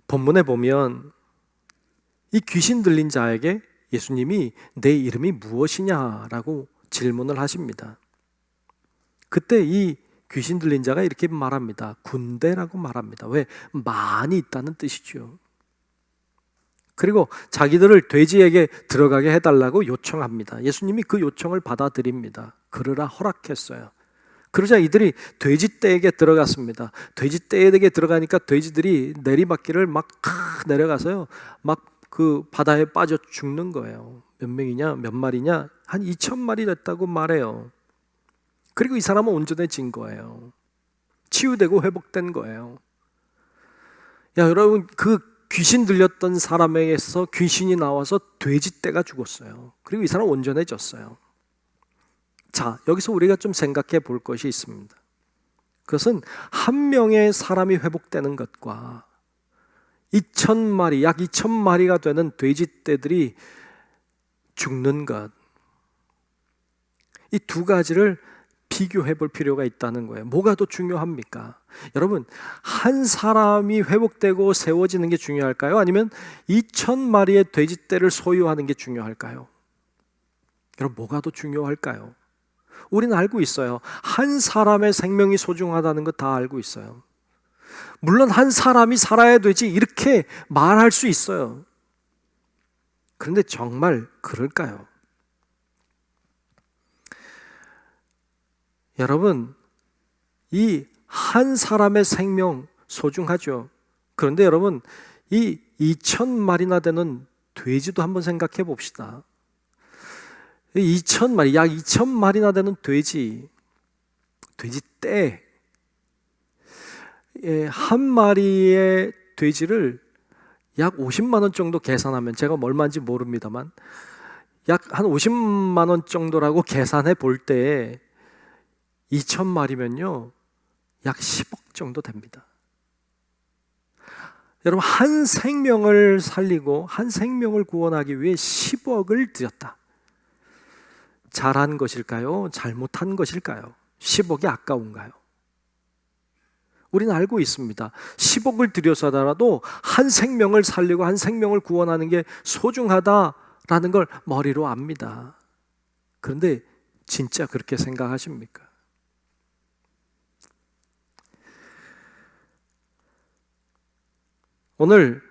본문에 보면 이 귀신 들린 자에게 예수님이 내 이름이 무엇이냐라고 질문을 하십니다. 그때 이 귀신 들린 자가 이렇게 말합니다. 군대라고 말합니다. 왜? 많이 있다는 뜻이죠. 그리고 자기들을 돼지에게 들어가게 해달라고 요청합니다. 예수님이 그 요청을 받아들입니다. 그러라 허락했어요. 그러자 이들이 돼지떼에게 들어갔습니다. 돼지떼에게 들어가니까 돼지들이 내리막길을 막 내려가서요. 막 그 바다에 빠져 죽는 거예요. 몇 명이냐, 몇 마리냐, 한 2,000마리 됐다고 말해요. 그리고 이 사람은 온전해진 거예요. 치유되고 회복된 거예요. 여러분, 그 귀신 들렸던 사람에게서 귀신이 나와서 돼지떼가 죽었어요. 그리고 이 사람 온전해졌어요. 자, 여기서 우리가 좀 생각해 볼 것이 있습니다. 그것은 한 명의 사람이 회복되는 것과 2,000마리, 약 2,000마리가 되는 돼지떼들이 죽는 것, 이 두 가지를 비교해 볼 필요가 있다는 거예요. 뭐가 더 중요합니까? 여러분, 한 사람이 회복되고 세워지는 게 중요할까요? 아니면 2,000마리의 돼지떼를 소유하는 게 중요할까요? 여러분, 뭐가 더 중요할까요? 우리는 알고 있어요. 한 사람의 생명이 소중하다는 거 다 알고 있어요. 물론 한 사람이 살아야 되지 이렇게 말할 수 있어요. 그런데 정말 그럴까요? 여러분, 이 한 사람의 생명 소중하죠. 그런데 여러분, 이 2,000마리나 되는 돼지도 한번 생각해 봅시다. 2,000마리, 약 2,000마리나 되는 돼지떼, 한 마리의 돼지를 약 50만 원 정도 계산하면, 제가 얼마인지 모릅니다만 약 한 50만 원 정도라고 계산해 볼 때 2,000마리면요 약 10억 정도 됩니다. 여러분, 한 생명을 살리고 한 생명을 구원하기 위해 10억을 들였다. 잘한 것일까요? 잘못한 것일까요? 10억이 아까운가요? 우리는 알고 있습니다. 10억을 들여서라도 한 생명을 살리고 한 생명을 구원하는 게 소중하다라는 걸 머리로 압니다. 그런데 진짜 그렇게 생각하십니까? 오늘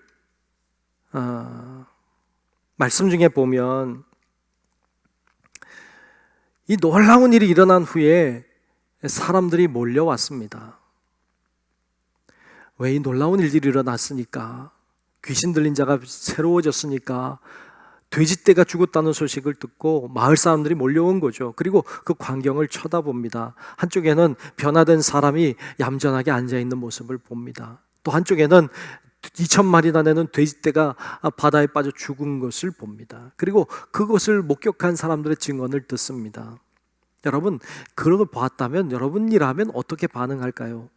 말씀 중에 보면 이 놀라운 일이 일어난 후에 사람들이 몰려왔습니다. 왜 이 놀라운 일들이 일어났으니까, 귀신 들린 자가 새로워졌으니까, 돼지떼가 죽었다는 소식을 듣고 마을 사람들이 몰려온 거죠. 그리고 그 광경을 쳐다봅니다. 한쪽에는 변화된 사람이 얌전하게 앉아있는 모습을 봅니다. 또 한쪽에는 2,000마리나 되는 돼지떼가 바다에 빠져 죽은 것을 봅니다. 그리고 그것을 목격한 사람들의 증언을 듣습니다. 여러분, 그런 걸 봤다면 여러분이라면 어떻게 반응할까요?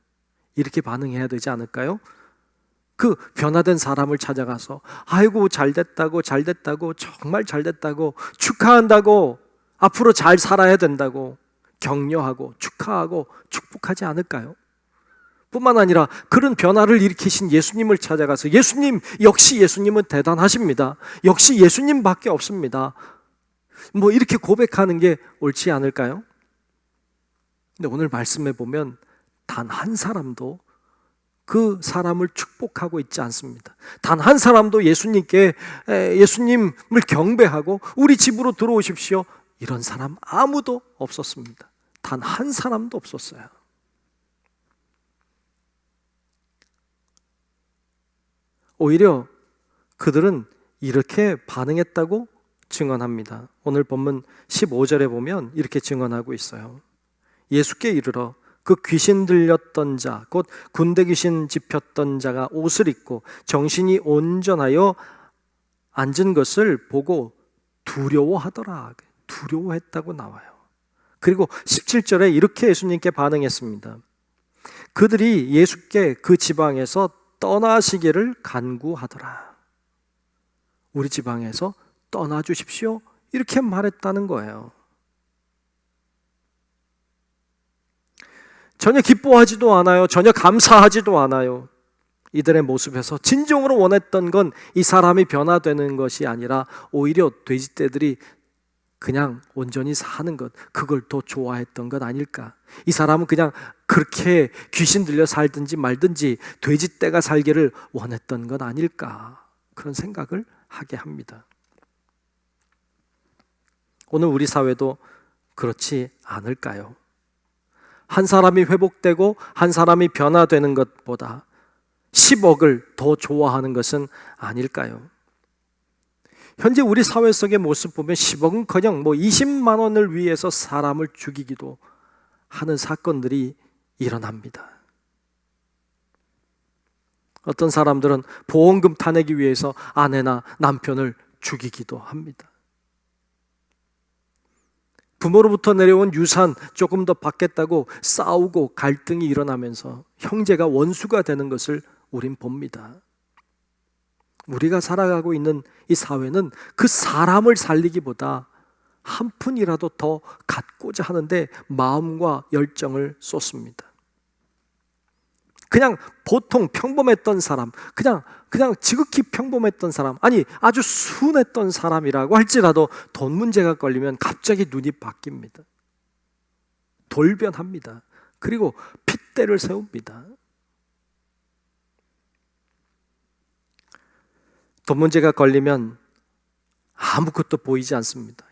이렇게 반응해야 되지 않을까요? 그 변화된 사람을 찾아가서 아이고 잘됐다고, 정말 잘됐다고, 축하한다고, 앞으로 잘 살아야 된다고 격려하고 축하하고 축복하지 않을까요? 뿐만 아니라 그런 변화를 일으키신 예수님을 찾아가서 예수님, 역시 예수님은 대단하십니다. 역시 예수님밖에 없습니다. 뭐 이렇게 고백하는 게 옳지 않을까요? 근데 오늘 말씀해 보면 단 한 사람도 그 사람을 축복하고 있지 않습니다. 단 한 사람도 예수님을 경배하고 우리 집으로 들어오십시오, 이런 사람 아무도 없었습니다. 단 한 사람도 없었어요. 오히려 그들은 이렇게 반응했다고 증언합니다. 오늘 본문 15절에 보면 이렇게 증언하고 있어요. 예수께 이르러 그 귀신 들렸던 자, 곧 군대 귀신 집혔던 자가 옷을 입고 정신이 온전하여 앉은 것을 보고 두려워하더라. 두려워했다고 나와요. 그리고 17절에 이렇게 예수님께 반응했습니다. 그들이 예수께 그 지방에서 떠나시기를 간구하더라. 우리 지방에서 떠나주십시오, 이렇게 말했다는 거예요. 전혀 기뻐하지도 않아요. 전혀 감사하지도 않아요. 이들의 모습에서 진정으로 원했던 건 이 사람이 변화되는 것이 아니라 오히려 돼지떼들이 그냥 온전히 사는 것, 그걸 더 좋아했던 것 아닐까? 이 사람은 그냥 그렇게 귀신 들려 살든지 말든지 돼지떼가 살기를 원했던 것 아닐까? 그런 생각을 하게 합니다. 오늘 우리 사회도 그렇지 않을까요? 한 사람이 회복되고 한 사람이 변화되는 것보다 10억을 더 좋아하는 것은 아닐까요? 현재 우리 사회 속의 모습 보면 10억은커녕 20만 원을 위해서 사람을 죽이기도 하는 사건들이 일어납니다. 어떤 사람들은 보험금 타내기 위해서 아내나 남편을 죽이기도 합니다. 부모로부터 내려온 유산 조금 더 받겠다고 싸우고 갈등이 일어나면서 형제가 원수가 되는 것을 우린 봅니다. 우리가 살아가고 있는 이 사회는 그 사람을 살리기보다 한 푼이라도 더 갖고자 하는데 마음과 열정을 쏟습니다. 그냥 보통 평범했던 사람, 그냥 지극히 평범했던 사람, 아니 아주 순했던 사람이라고 할지라도 돈 문제가 걸리면 갑자기 눈이 바뀝니다. 돌변합니다. 그리고 핏대를 세웁니다. 돈 문제가 걸리면 아무것도 보이지 않습니다.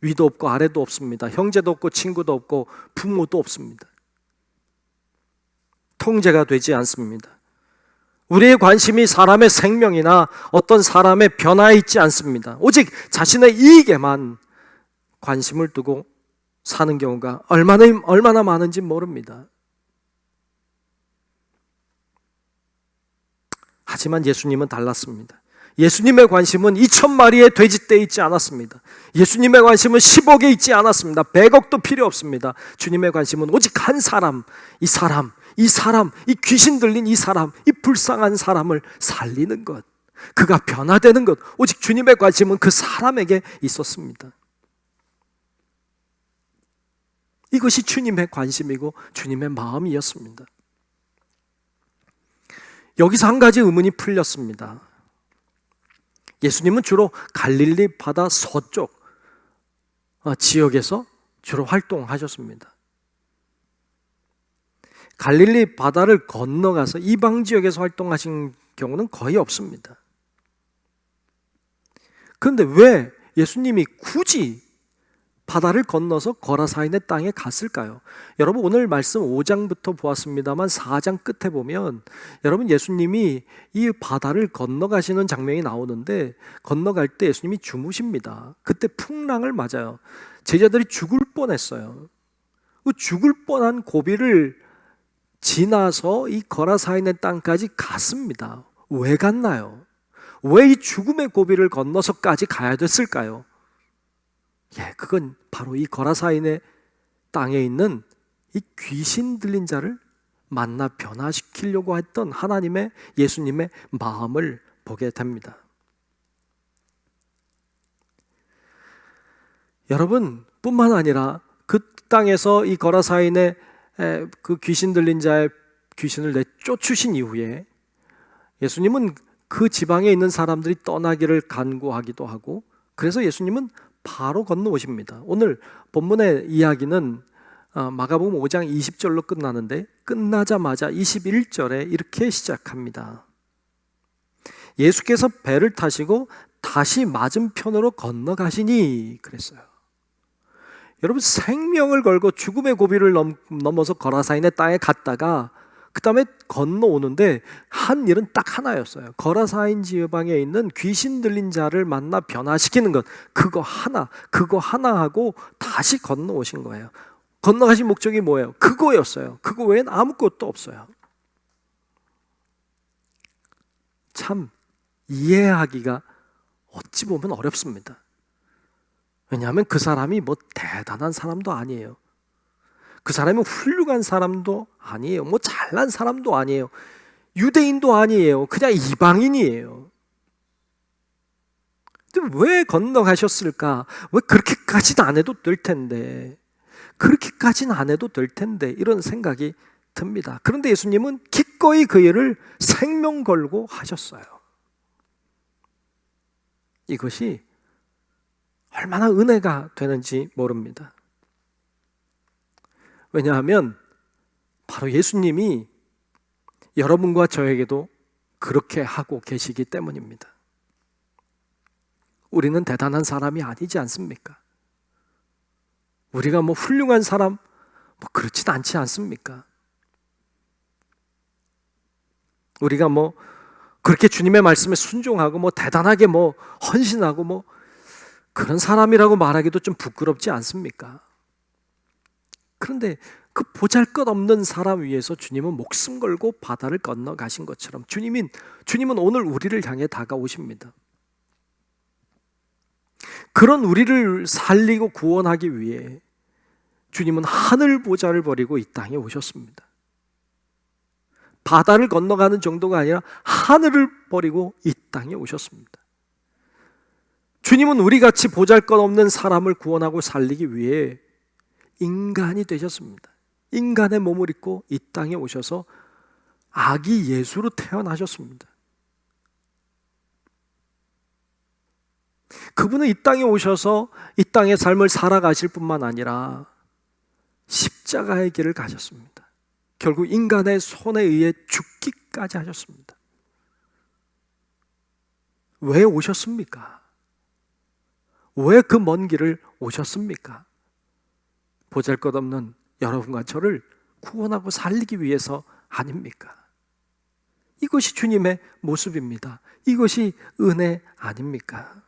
위도 없고 아래도 없습니다. 형제도 없고 친구도 없고 부모도 없습니다. 통제가 되지 않습니다. 우리의 관심이 사람의 생명이나 어떤 사람의 변화에 있지 않습니다. 오직 자신의 이익에만 관심을 두고 사는 경우가 얼마나 많은지 모릅니다. 하지만 예수님은 달랐습니다. 예수님의 관심은 2,000마리의 돼지떼에 있지 않았습니다. 예수님의 관심은 10억에 있지 않았습니다. 100억도 필요 없습니다. 주님의 관심은 오직 한 사람, 이 귀신 들린 이 사람, 이 불쌍한 사람을 살리는 것, 그가 변화되는 것, 오직 주님의 관심은 그 사람에게 있었습니다. 이것이 주님의 관심이고 주님의 마음이었습니다. 여기서 한 가지 의문이 풀렸습니다. 예수님은 주로 갈릴리 바다 서쪽 지역에서 주로 활동하셨습니다. 갈릴리 바다를 건너가서 이방 지역에서 활동하신 경우는 거의 없습니다. 그런데 왜 예수님이 굳이 바다를 건너서 거라사인의 땅에 갔을까요? 여러분 오늘 말씀 5장부터 보았습니다만 4장 끝에 보면 여러분 예수님이 이 바다를 건너가시는 장면이 나오는데 건너갈 때 예수님이 주무십니다. 그때 풍랑을 맞아요. 제자들이 죽을 뻔했어요. 그 죽을 뻔한 고비를 지나서 이 거라사인의 땅까지 갔습니다. 왜 갔나요? 왜 이 죽음의 고비를 건너서까지 가야 됐을까요? 그건 바로 이 거라사인의 땅에 있는 이 귀신 들린 자를 만나 변화시키려고 했던 하나님의 예수님의 마음을 보게 됩니다. 여러분 뿐만 아니라 그 땅에서 이 거라사인의 그 귀신 들린 자의 귀신을 내쫓으신 이후에 예수님은 그 지방에 있는 사람들이 떠나기를 간구하기도 하고 그래서 예수님은 바로 건너오십니다. 오늘 본문의 이야기는 마가복음 5장 20절로 끝나는데 끝나자마자 21절에 이렇게 시작합니다. 예수께서 배를 타시고 다시 맞은편으로 건너가시니 그랬어요. 여러분 생명을 걸고 죽음의 고비를 넘어서 거라사인의 땅에 갔다가 그 다음에 건너오는데 한 일은 딱 하나였어요. 거라사인 지방에 있는 귀신 들린 자를 만나 변화시키는 것, 그거 하나 하고 다시 건너오신 거예요. 건너가신 목적이 뭐예요? 그거였어요. 그거 외엔 아무것도 없어요. 참 이해하기가 어찌 보면 어렵습니다. 왜냐하면 그 사람이 뭐 대단한 사람도 아니에요. 그 사람이 훌륭한 사람도 아니에요. 뭐 잘난 사람도 아니에요. 유대인도 아니에요. 그냥 이방인이에요. 근데 왜 건너가셨을까? 왜 그렇게까지는 안 해도 될 텐데. 그렇게까지는 안 해도 될 텐데. 이런 생각이 듭니다. 그런데 예수님은 기꺼이 그 일을 생명 걸고 하셨어요. 이것이 얼마나 은혜가 되는지 모릅니다. 왜냐하면 바로 예수님이 여러분과 저에게도 그렇게 하고 계시기 때문입니다. 우리는 대단한 사람이 아니지 않습니까? 우리가 뭐 훌륭한 사람 그렇진 않지 않습니까? 우리가 뭐 그렇게 주님의 말씀에 순종하고 대단하게 헌신하고 그런 사람이라고 말하기도 좀 부끄럽지 않습니까? 그런데 그 보잘것없는 사람 위해서 주님은 목숨 걸고 바다를 건너가신 것처럼 주님은 오늘 우리를 향해 다가오십니다. 그런 우리를 살리고 구원하기 위해 주님은 하늘 보좌를 버리고 이 땅에 오셨습니다. 바다를 건너가는 정도가 아니라 하늘을 버리고 이 땅에 오셨습니다. 주님은 우리같이 보잘것없는 사람을 구원하고 살리기 위해 인간이 되셨습니다. 인간의 몸을 입고 이 땅에 오셔서 아기 예수로 태어나셨습니다. 그분은 이 땅에 오셔서 이 땅의 삶을 살아가실 뿐만 아니라 십자가의 길을 가셨습니다. 결국 인간의 손에 의해 죽기까지 하셨습니다. 왜 오셨습니까? 왜 그 먼 길을 오셨습니까? 보잘것없는 여러분과 저를 구원하고 살리기 위해서 아닙니까? 이것이 주님의 모습입니다. 이것이 은혜 아닙니까?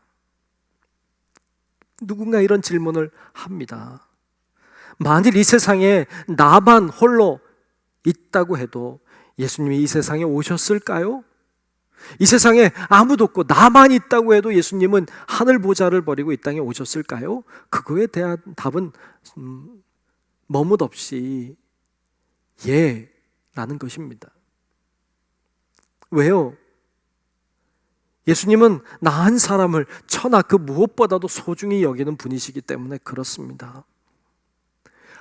누군가 이런 질문을 합니다. 만일 이 세상에 나만 홀로 있다고 해도 예수님이 이 세상에 오셨을까요? 이 세상에 아무도 없고 나만 있다고 해도 예수님은 하늘 보좌를 버리고 이 땅에 오셨을까요? 그거에 대한 답은 머뭇없이 예라는 것입니다. 왜요? 예수님은 나 한 사람을 천하 그 무엇보다도 소중히 여기는 분이시기 때문에 그렇습니다.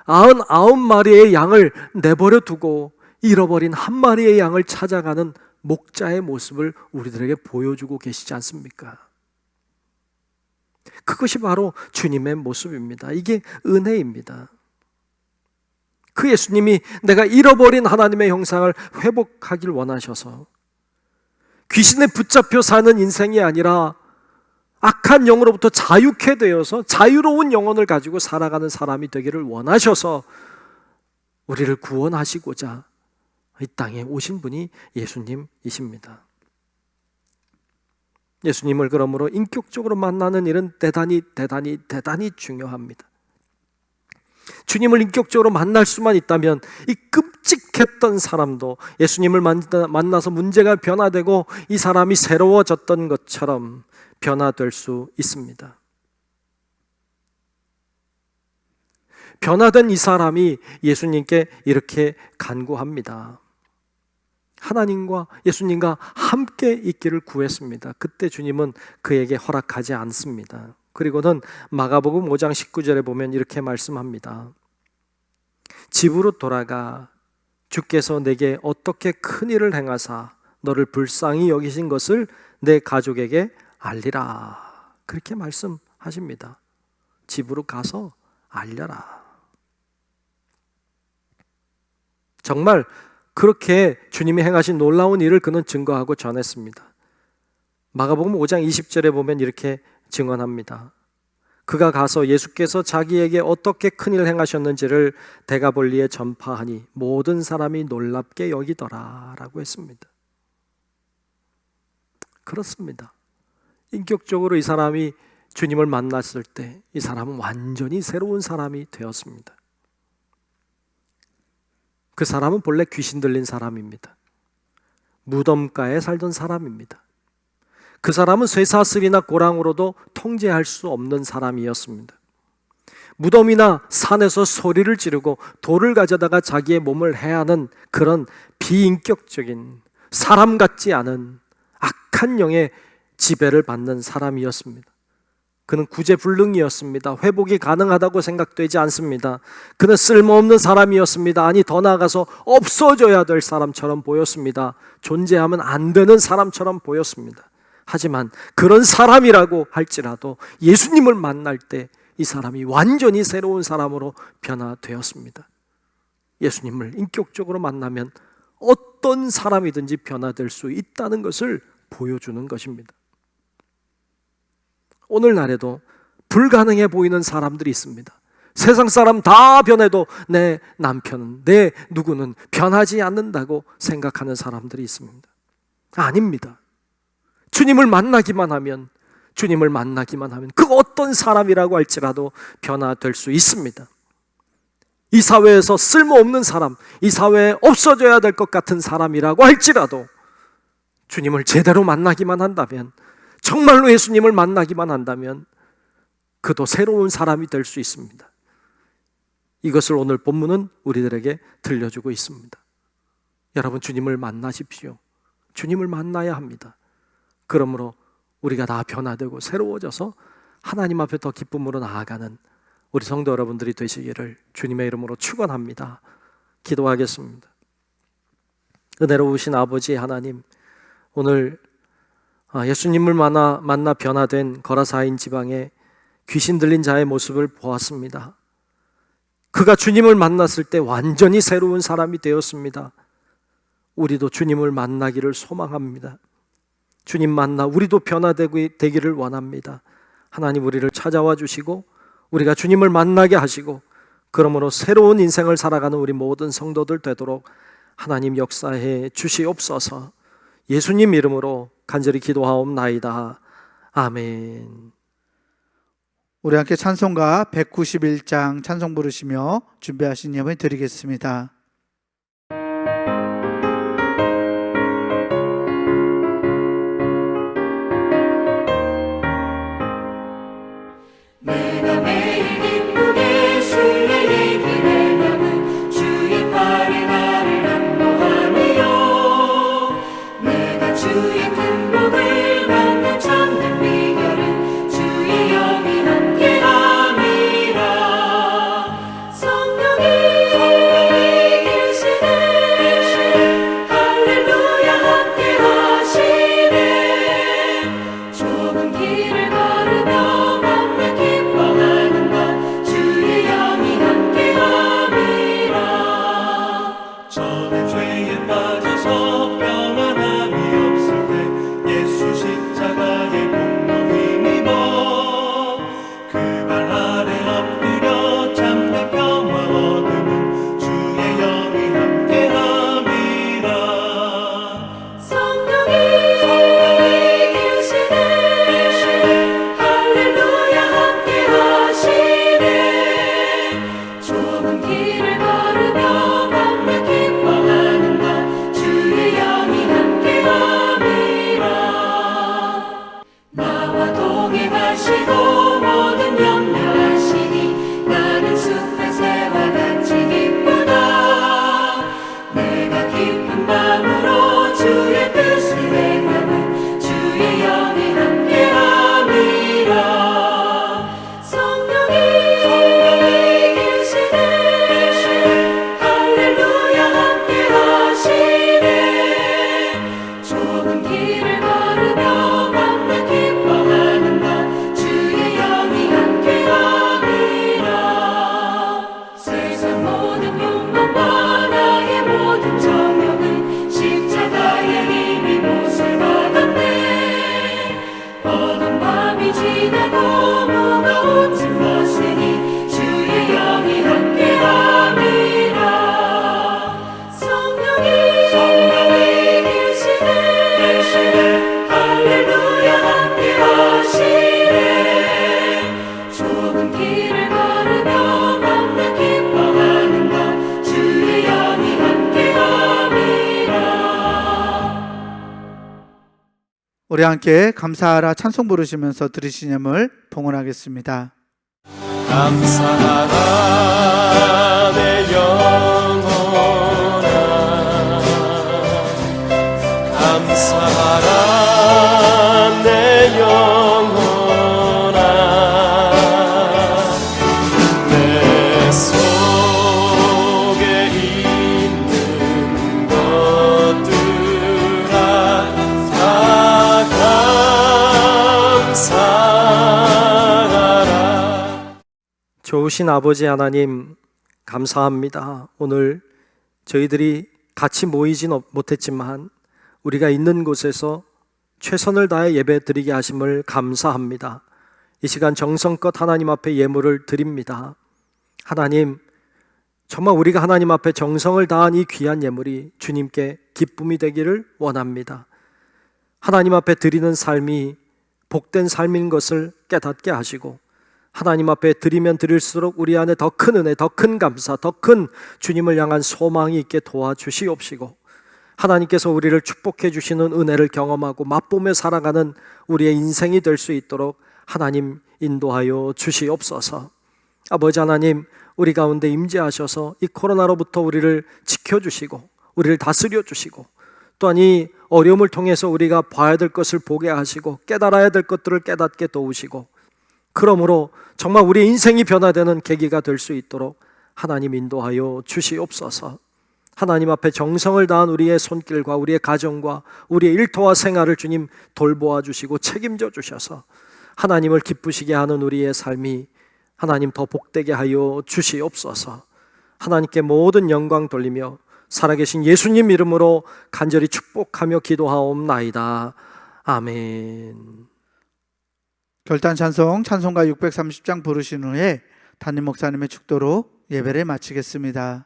99마리의 양을 내버려 두고 잃어버린 한 마리의 양을 찾아가는 목자의 모습을 우리들에게 보여주고 계시지 않습니까? 그것이 바로 주님의 모습입니다. 이게 은혜입니다. 그 예수님이 내가 잃어버린 하나님의 형상을 회복하길 원하셔서 귀신에 붙잡혀 사는 인생이 아니라 악한 영으로부터 자유케 되어서 자유로운 영혼을 가지고 살아가는 사람이 되기를 원하셔서 우리를 구원하시고자 이 땅에 오신 분이 예수님이십니다. 예수님을 그러므로 인격적으로 만나는 일은 대단히 중요합니다. 주님을 인격적으로 만날 수만 있다면 이 끔찍했던 사람도 예수님을 만나서 문제가 변화되고 이 사람이 새로워졌던 것처럼 변화될 수 있습니다. 변화된 이 사람이 예수님께 이렇게 간구합니다. 하나님과 예수님과 함께 있기를 구했습니다. 그때 주님은 그에게 허락하지 않습니다. 그리고는 마가복음 5장 19절에 보면 이렇게 말씀합니다. 집으로 돌아가 주께서 내게 어떻게 큰 일을 행하사 너를 불쌍히 여기신 것을 내 가족에게 알리라. 그렇게 말씀하십니다. 집으로 가서 알려라. 정말 그렇게 주님이 행하신 놀라운 일을 그는 증거하고 전했습니다. 마가복음 5장 20절에 보면 이렇게 증언합니다. 그가 가서 예수께서 자기에게 어떻게 큰일을 행하셨는지를 데가볼리에 전파하니 모든 사람이 놀랍게 여기더라 라고 했습니다. 그렇습니다. 인격적으로 이 사람이 주님을 만났을 때 이 사람은 완전히 새로운 사람이 되었습니다. 그 사람은 본래 귀신 들린 사람입니다. 무덤가에 살던 사람입니다. 그 사람은 쇠사슬이나 고랑으로도 통제할 수 없는 사람이었습니다. 무덤이나 산에서 소리를 지르고 돌을 가져다가 자기의 몸을 해하는 그런 비인격적인 사람 같지 않은 악한 영의 지배를 받는 사람이었습니다. 그는 구제불능이었습니다. 회복이 가능하다고 생각되지 않습니다. 그는 쓸모없는 사람이었습니다. 아니 더 나아가서 없어져야 될 사람처럼 보였습니다. 존재하면 안 되는 사람처럼 보였습니다. 하지만 그런 사람이라고 할지라도 예수님을 만날 때 이 사람이 완전히 새로운 사람으로 변화되었습니다. 예수님을 인격적으로 만나면 어떤 사람이든지 변화될 수 있다는 것을 보여주는 것입니다. 오늘날에도 불가능해 보이는 사람들이 있습니다. 세상 사람 다 변해도 내 남편은, 내 누구는 변하지 않는다고 생각하는 사람들이 있습니다. 아닙니다. 주님을 만나기만 하면 그 어떤 사람이라고 할지라도 변화될 수 있습니다. 이 사회에서 쓸모없는 사람, 이 사회에 없어져야 될 것 같은 사람이라고 할지라도 주님을 제대로 만나기만 한다면, 정말로 예수님을 만나기만 한다면 그도 새로운 사람이 될 수 있습니다. 이것을 오늘 본문은 우리들에게 들려주고 있습니다. 여러분, 주님을 만나십시오. 주님을 만나야 합니다. 그러므로 우리가 다 변화되고 새로워져서 하나님 앞에 더 기쁨으로 나아가는 우리 성도 여러분들이 되시기를 주님의 이름으로 축원합니다. 기도하겠습니다. 은혜로우신 아버지 하나님, 오늘 예수님을 만나 변화된 거라사인 지방에 귀신 들린 자의 모습을 보았습니다. 그가 주님을 만났을 때 완전히 새로운 사람이 되었습니다. 우리도 주님을 만나기를 소망합니다. 주님 만나 우리도 변화되기를 원합니다. 하나님, 우리를 찾아와 주시고 우리가 주님을 만나게 하시고 그러므로 새로운 인생을 살아가는 우리 모든 성도들 되도록 하나님 역사해 주시옵소서. 예수님 이름으로 간절히 기도하옵나이다. 아멘. 우리 함께 찬송가 191장 찬송 부르시며 준비하신 예물 드리겠습니다. 내가 매일 기쁘게 순례의 길에 남은 주의 팔에 나를 안보하며 내가 주의 큰 복을 받는 참된 비결은 주의 영이 함께함이라. 성령이 계시네 할렐루야 함께하시네. 좁은 길을 걸으며 주의 영이 함께함이라. 저는 죄에 빠져서 평안함이 없을 때 예수 십자가의 공로 힘입어 그 발 아래 엎드려 참된 평화 얻음은 주의 영이 함께함이라. 성령이 계시네 할렐루야 함께하시네. 좁은 길을 걸으며 밤낮 기뻐하는 것 주의 영이 함께함이라. 나와 동행하시고 모든 염려하시니 나는 숲의 새와 같이 기쁘다. 내가 깊은 밤으로 주의 뜻을 행하는 주의 영이 함께함이라. 성령이 계시네 할렐루야 함께하시네. 좁은 길을 걸으며 밤낮 기뻐하는 것 주의 영이 함께함이라. 세상 모든 욕망과 나의 모든 정욕은 십자가의 힘이 못을 받았네. 어두운 밤이 지나고 무거운 짐 벗으니 주의 영이 함께함이라. 성령이 계시네 할렐루야 함께하시네. 좁은 길을 걸으며 밤낮 기뻐하는 것 주의 영이 함께함이라. 우리 함께 감사하라 찬송 부르시면서 들으신 예물 봉헌하겠습니다. 감사하라 내 영혼아 감사하라 내 영혼아 내 속에 있는 것들아 다 감사하라. 좋으신 아버지 하나님, 감사합니다. 오늘 저희들이 같이 모이진 못했지만 우리가 있는 곳에서 최선을 다해 예배 드리게 하심을 감사합니다. 이 시간 정성껏 하나님 앞에 예물을 드립니다. 하나님, 정말 우리가 하나님 앞에 정성을 다한 이 귀한 예물이 주님께 기쁨이 되기를 원합니다. 하나님 앞에 드리는 삶이 복된 삶인 것을 깨닫게 하시고 하나님 앞에 드리면 드릴수록 우리 안에 더 큰 은혜, 더 큰 감사, 더 큰 주님을 향한 소망이 있게 도와주시옵시고 하나님께서 우리를 축복해 주시는 은혜를 경험하고 맛보며 살아가는 우리의 인생이 될 수 있도록 하나님 인도하여 주시옵소서. 아버지 하나님, 우리 가운데 임재하셔서 이 코로나로부터 우리를 지켜주시고 우리를 다스려 주시고, 또한 이 어려움을 통해서 우리가 봐야 될 것을 보게 하시고 깨달아야 될 것들을 깨닫게 도우시고, 그러므로 정말 우리 인생이 변화되는 계기가 될 수 있도록 하나님 인도하여 주시옵소서. 하나님 앞에 정성을 다한 우리의 손길과 우리의 가정과 우리의 일터와 생활을 주님 돌보아 주시고 책임져 주셔서 하나님을 기쁘시게 하는 우리의 삶이 하나님 더 복되게 하여 주시옵소서. 하나님께 모든 영광 돌리며 살아계신 예수님 이름으로 간절히 축복하며 기도하옵나이다. 아멘. 결단 찬송 찬송가 630장 부르신 후에 담임 목사님의 축도로 예배를 마치겠습니다.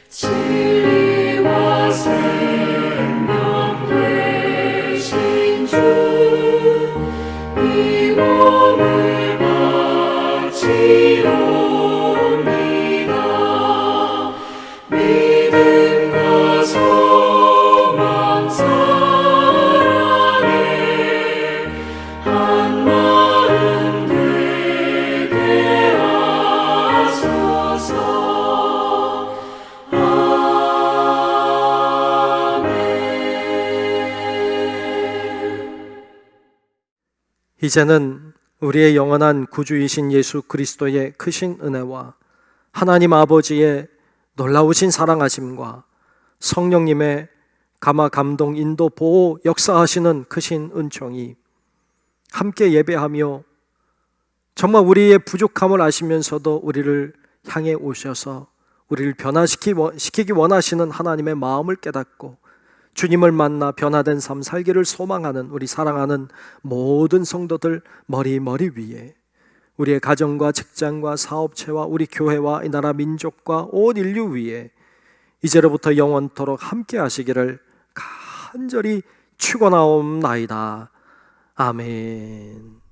진리와 생명 되신 주, 이 몸을 바치옵니다. 믿음과 소망 사랑에 한 마음 되게 하소서. 이제는 우리의 영원한 구주이신 예수 그리스도의 크신 은혜와 하나님 아버지의 놀라우신 사랑하심과 성령님의 감화 감동 인도 보호 역사하시는 크신 은총이 함께 예배하며 정말 우리의 부족함을 아시면서도 우리를 향해 오셔서 우리를 변화시키기 원하시는 하나님의 마음을 깨닫고 주님을 만나 변화된 삶 살기를 소망하는 우리 사랑하는 모든 성도들 머리 위에, 우리의 가정과 직장과 사업체와 우리 교회와 이 나라 민족과 온 인류 위에 이제로부터 영원토록 함께 하시기를 간절히 축원하옵나이다. 아멘.